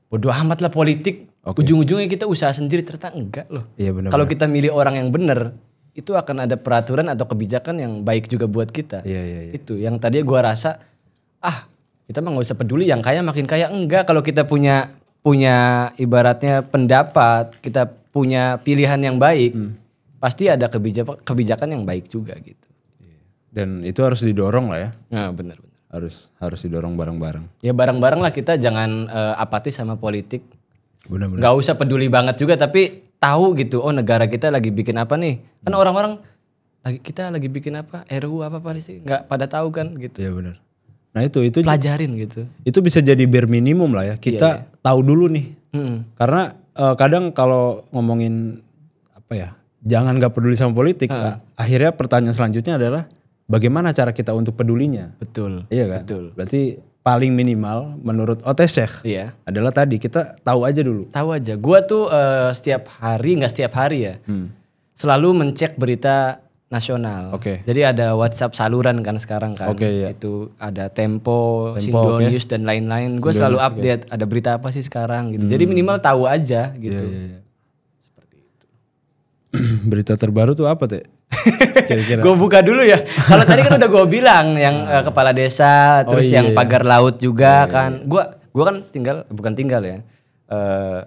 bodoh amat lah politik. Ujung-ujungnya kita usaha sendiri, ternyata enggak loh. Iya, benar. Kalau kita milih orang yang benar, itu akan ada peraturan atau kebijakan yang baik juga buat kita. Iya. Itu yang tadinya gue rasa kita mah nggak usah peduli yang kaya makin kaya. Enggak, kalau kita punya ibaratnya pendapat, kita punya pilihan yang baik, pasti ada kebijakan yang baik juga gitu. Dan itu harus didorong lah ya. Nah, benar. Harus didorong bareng-bareng. Ya bareng-bareng lah, kita jangan apatis sama politik. Benar-benar. Gak usah peduli banget juga, tapi tahu gitu. Oh negara kita lagi bikin apa nih? Kan orang-orang kita lagi bikin apa? RUU apa sih? Nggak pada tahu kan gitu. Iya benar. Nah itu pelajarin gitu. Itu bisa jadi bare minimum lah ya. Kita tahu dulu nih. Karena kadang kalau ngomongin jangan nggak peduli sama politik. Akhirnya pertanyaan selanjutnya adalah bagaimana cara kita untuk pedulinya? Betul. Iya kan? Betul. Berarti paling minimal menurut Syekh adalah tadi kita tahu aja dulu. Tahu aja. Gua tuh nggak setiap hari ya. Selalu mencek berita nasional. Jadi ada WhatsApp saluran kan sekarang kan. Itu ada Tempo, Sindo News dan lain-lain. Gue selalu update ada berita apa sih sekarang gitu. Jadi minimal tahu aja gitu. Iya. Seperti itu. Berita terbaru tuh apa Teh? Kira-kira. Gue buka dulu ya. Kalau tadi kan udah gue bilang yang kepala desa, terus yang pagar laut juga kan. Gue kan bukan tinggal ya.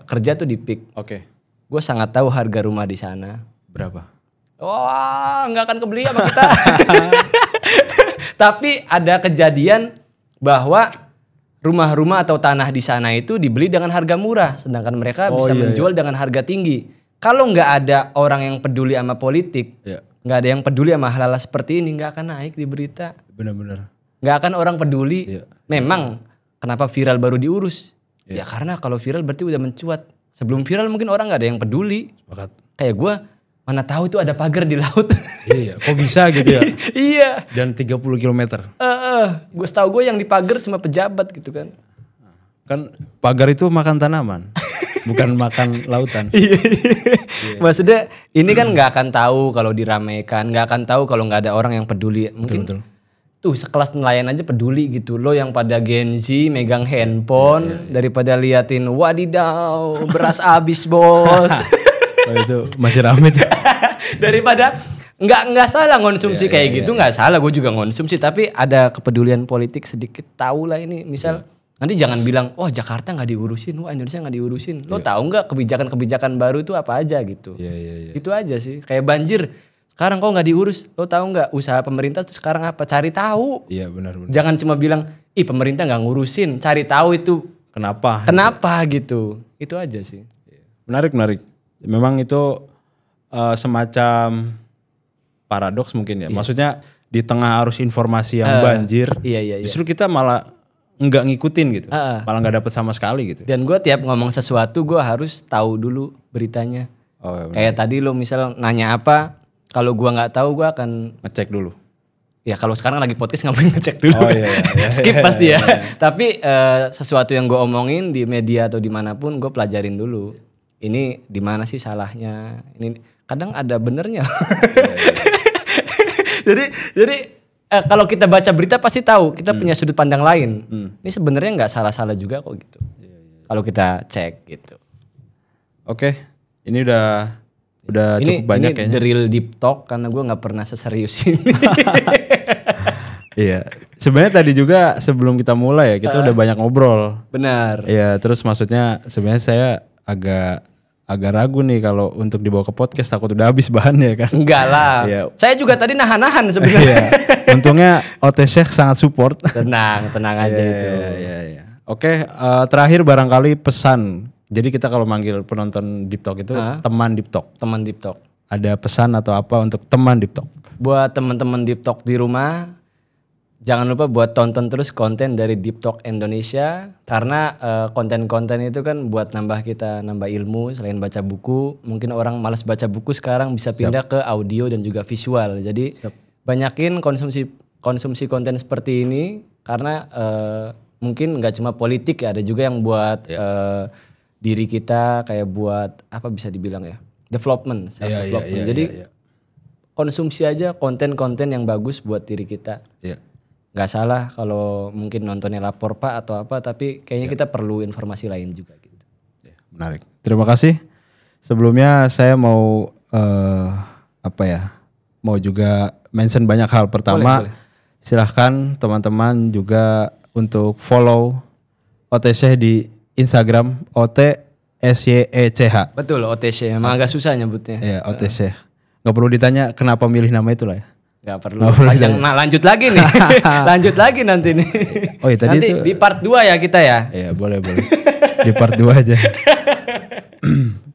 Kerja tuh di PIK. Gue sangat tahu harga rumah di sana. Berapa? Wah, nggak akan kebeli sama kita. Tapi ada kejadian bahwa rumah-rumah atau tanah di sana itu dibeli dengan harga murah, sedangkan mereka bisa menjual dengan harga tinggi. kalau nggak ada orang yang peduli sama politik, nggak ada yang peduli sama hal-hal seperti ini, nggak akan naik di berita. Benar-benar. Nggak akan orang peduli. Memang kenapa viral baru diurus? Ya karena kalau viral berarti udah mencuat. Sebelum viral mungkin orang nggak ada yang peduli. Sepakat. Kayak gue, mana tahu itu ada pagar di laut. Iya, kok bisa gitu ya? Iya. Dan 30 km. Gue setahu gue yang dipagar cuma pejabat gitu kan. Kan pagar itu makan tanaman, bukan makan lautan. Maksudnya ini kan nggak akan tahu kalau diramaikan, nggak akan tahu kalau nggak ada orang yang peduli. Mungkin Betul. Tuh sekelas nelayan aja peduli gitu. Lo yang pada Gen Z megang handphone daripada liatin wadidaw beras habis bos. Oh, itu masih rame tuh. Daripada nggak salah konsumsi kayak gitu, nggak salah, gue juga konsumsi, tapi ada kepedulian politik sedikit, tahu lah ini. Misal nanti jangan bilang, wah Jakarta nggak diurusin, wah Indonesia nggak diurusin. Lo tahu nggak kebijakan-kebijakan baru itu apa aja gitu? Gitu aja sih. Kayak banjir, sekarang kok nggak diurus? Lo tahu nggak usaha pemerintah tuh sekarang apa? Cari tahu. Iya benar. Jangan cuma bilang, ih pemerintah nggak ngurusin. Cari tahu itu kenapa gitu. Itu aja sih. Menarik. Memang itu semacam paradoks mungkin ya. Maksudnya di tengah arus informasi yang banjir, justru kita malah nggak ngikutin gitu, malah nggak dapet sama sekali gitu. Dan gue tiap ngomong sesuatu gue harus tahu dulu beritanya. Kayak tadi lo misal nanya apa, kalau gue nggak tahu gue akan ngecek dulu. Ya kalau sekarang lagi podcast nggak boleh ngecek dulu, skip pasti ya. Tapi sesuatu yang gue omongin di media atau dimanapun gue pelajarin dulu. Ini di mana sih salahnya? Ini kadang ada benernya. Jadi kalau kita baca berita pasti tahu kita punya sudut pandang lain. Ini sebenarnya nggak salah-salah juga kok gitu. Kalau kita cek gitu. Oke, ini udah cukup banyak ini kayaknya. The Real Deep Talk karena gue nggak pernah seserius ini. Iya, sebenarnya tadi juga sebelum kita mulai ya kita udah banyak ngobrol. Benar. Iya, terus maksudnya sebenarnya saya agak ragu nih kalau untuk dibawa ke podcast, takut udah habis bahannya kan. Enggak lah. Iya. Saya juga tadi nahan-nahan sebenarnya. Iya. Untungnya OT Sheikh sangat support. Tenang aja itu. Iya. Oke, terakhir barangkali pesan. Jadi kita kalau manggil penonton Deep Talk itu teman Deep Talk. Teman Deep Talk. Ada pesan atau apa untuk teman Deep Talk? Buat teman-teman Deep Talk di rumah, jangan lupa buat tonton terus konten dari Deep Talk Indonesia. Karena konten-konten itu kan buat nambah ilmu selain baca buku. Mungkin orang malas baca buku sekarang bisa pindah ke audio dan juga visual. Jadi banyakin konsumsi konten seperti ini. Karena mungkin gak cuma politik ya, ada juga yang buat diri kita, kayak buat apa bisa dibilang ya, development. Jadi konsumsi aja konten-konten yang bagus buat diri kita. Gak salah kalau mungkin nontonnya lapor Pak atau apa, tapi kayaknya kita perlu informasi lain juga gitu. Menarik. Terima kasih. Sebelumnya saya mau mau juga mention banyak hal. Pertama, boleh. Silahkan teman-teman juga untuk follow OTC di Instagram OTSYECH. Betul, OTC. Emang agak susah nyebutnya. Iya, OTC. Gak perlu ditanya kenapa milih nama itu lah ya. Gak perlu. Nah, lanjut lagi nih. Lanjut lagi nanti nih. Oh iya, tadi nanti itu di part 2 ya kita ya. Iya, boleh. Di part 2 aja.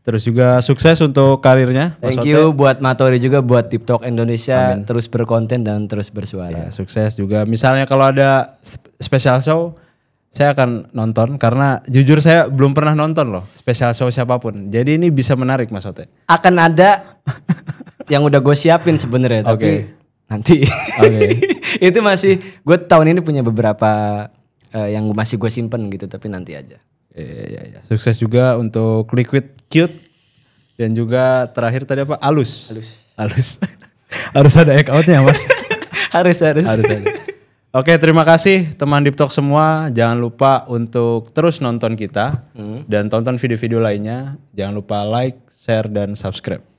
Terus juga sukses untuk karirnya. Thank you buat Matori juga, buat Deep Talk Indonesia. Amin. Terus berkonten dan terus bersuara. Ya, sukses juga. Misalnya kalau ada special show, saya akan nonton karena jujur saya belum pernah nonton loh special show siapapun. Jadi ini bisa menarik Mas Ote. Akan ada yang udah gue siapin sebenarnya, tapi nanti. Itu masih gue tahun ini punya beberapa yang masih gue simpen gitu, tapi nanti aja. Iya. Sukses juga untuk Liquid Cute dan juga terakhir tadi apa? Alus. Harus ada egg out-nya Mas. harus ada. Oke, terima kasih teman Deep Talk semua. Jangan lupa untuk terus nonton kita dan tonton video-video lainnya. Jangan lupa like, share dan subscribe.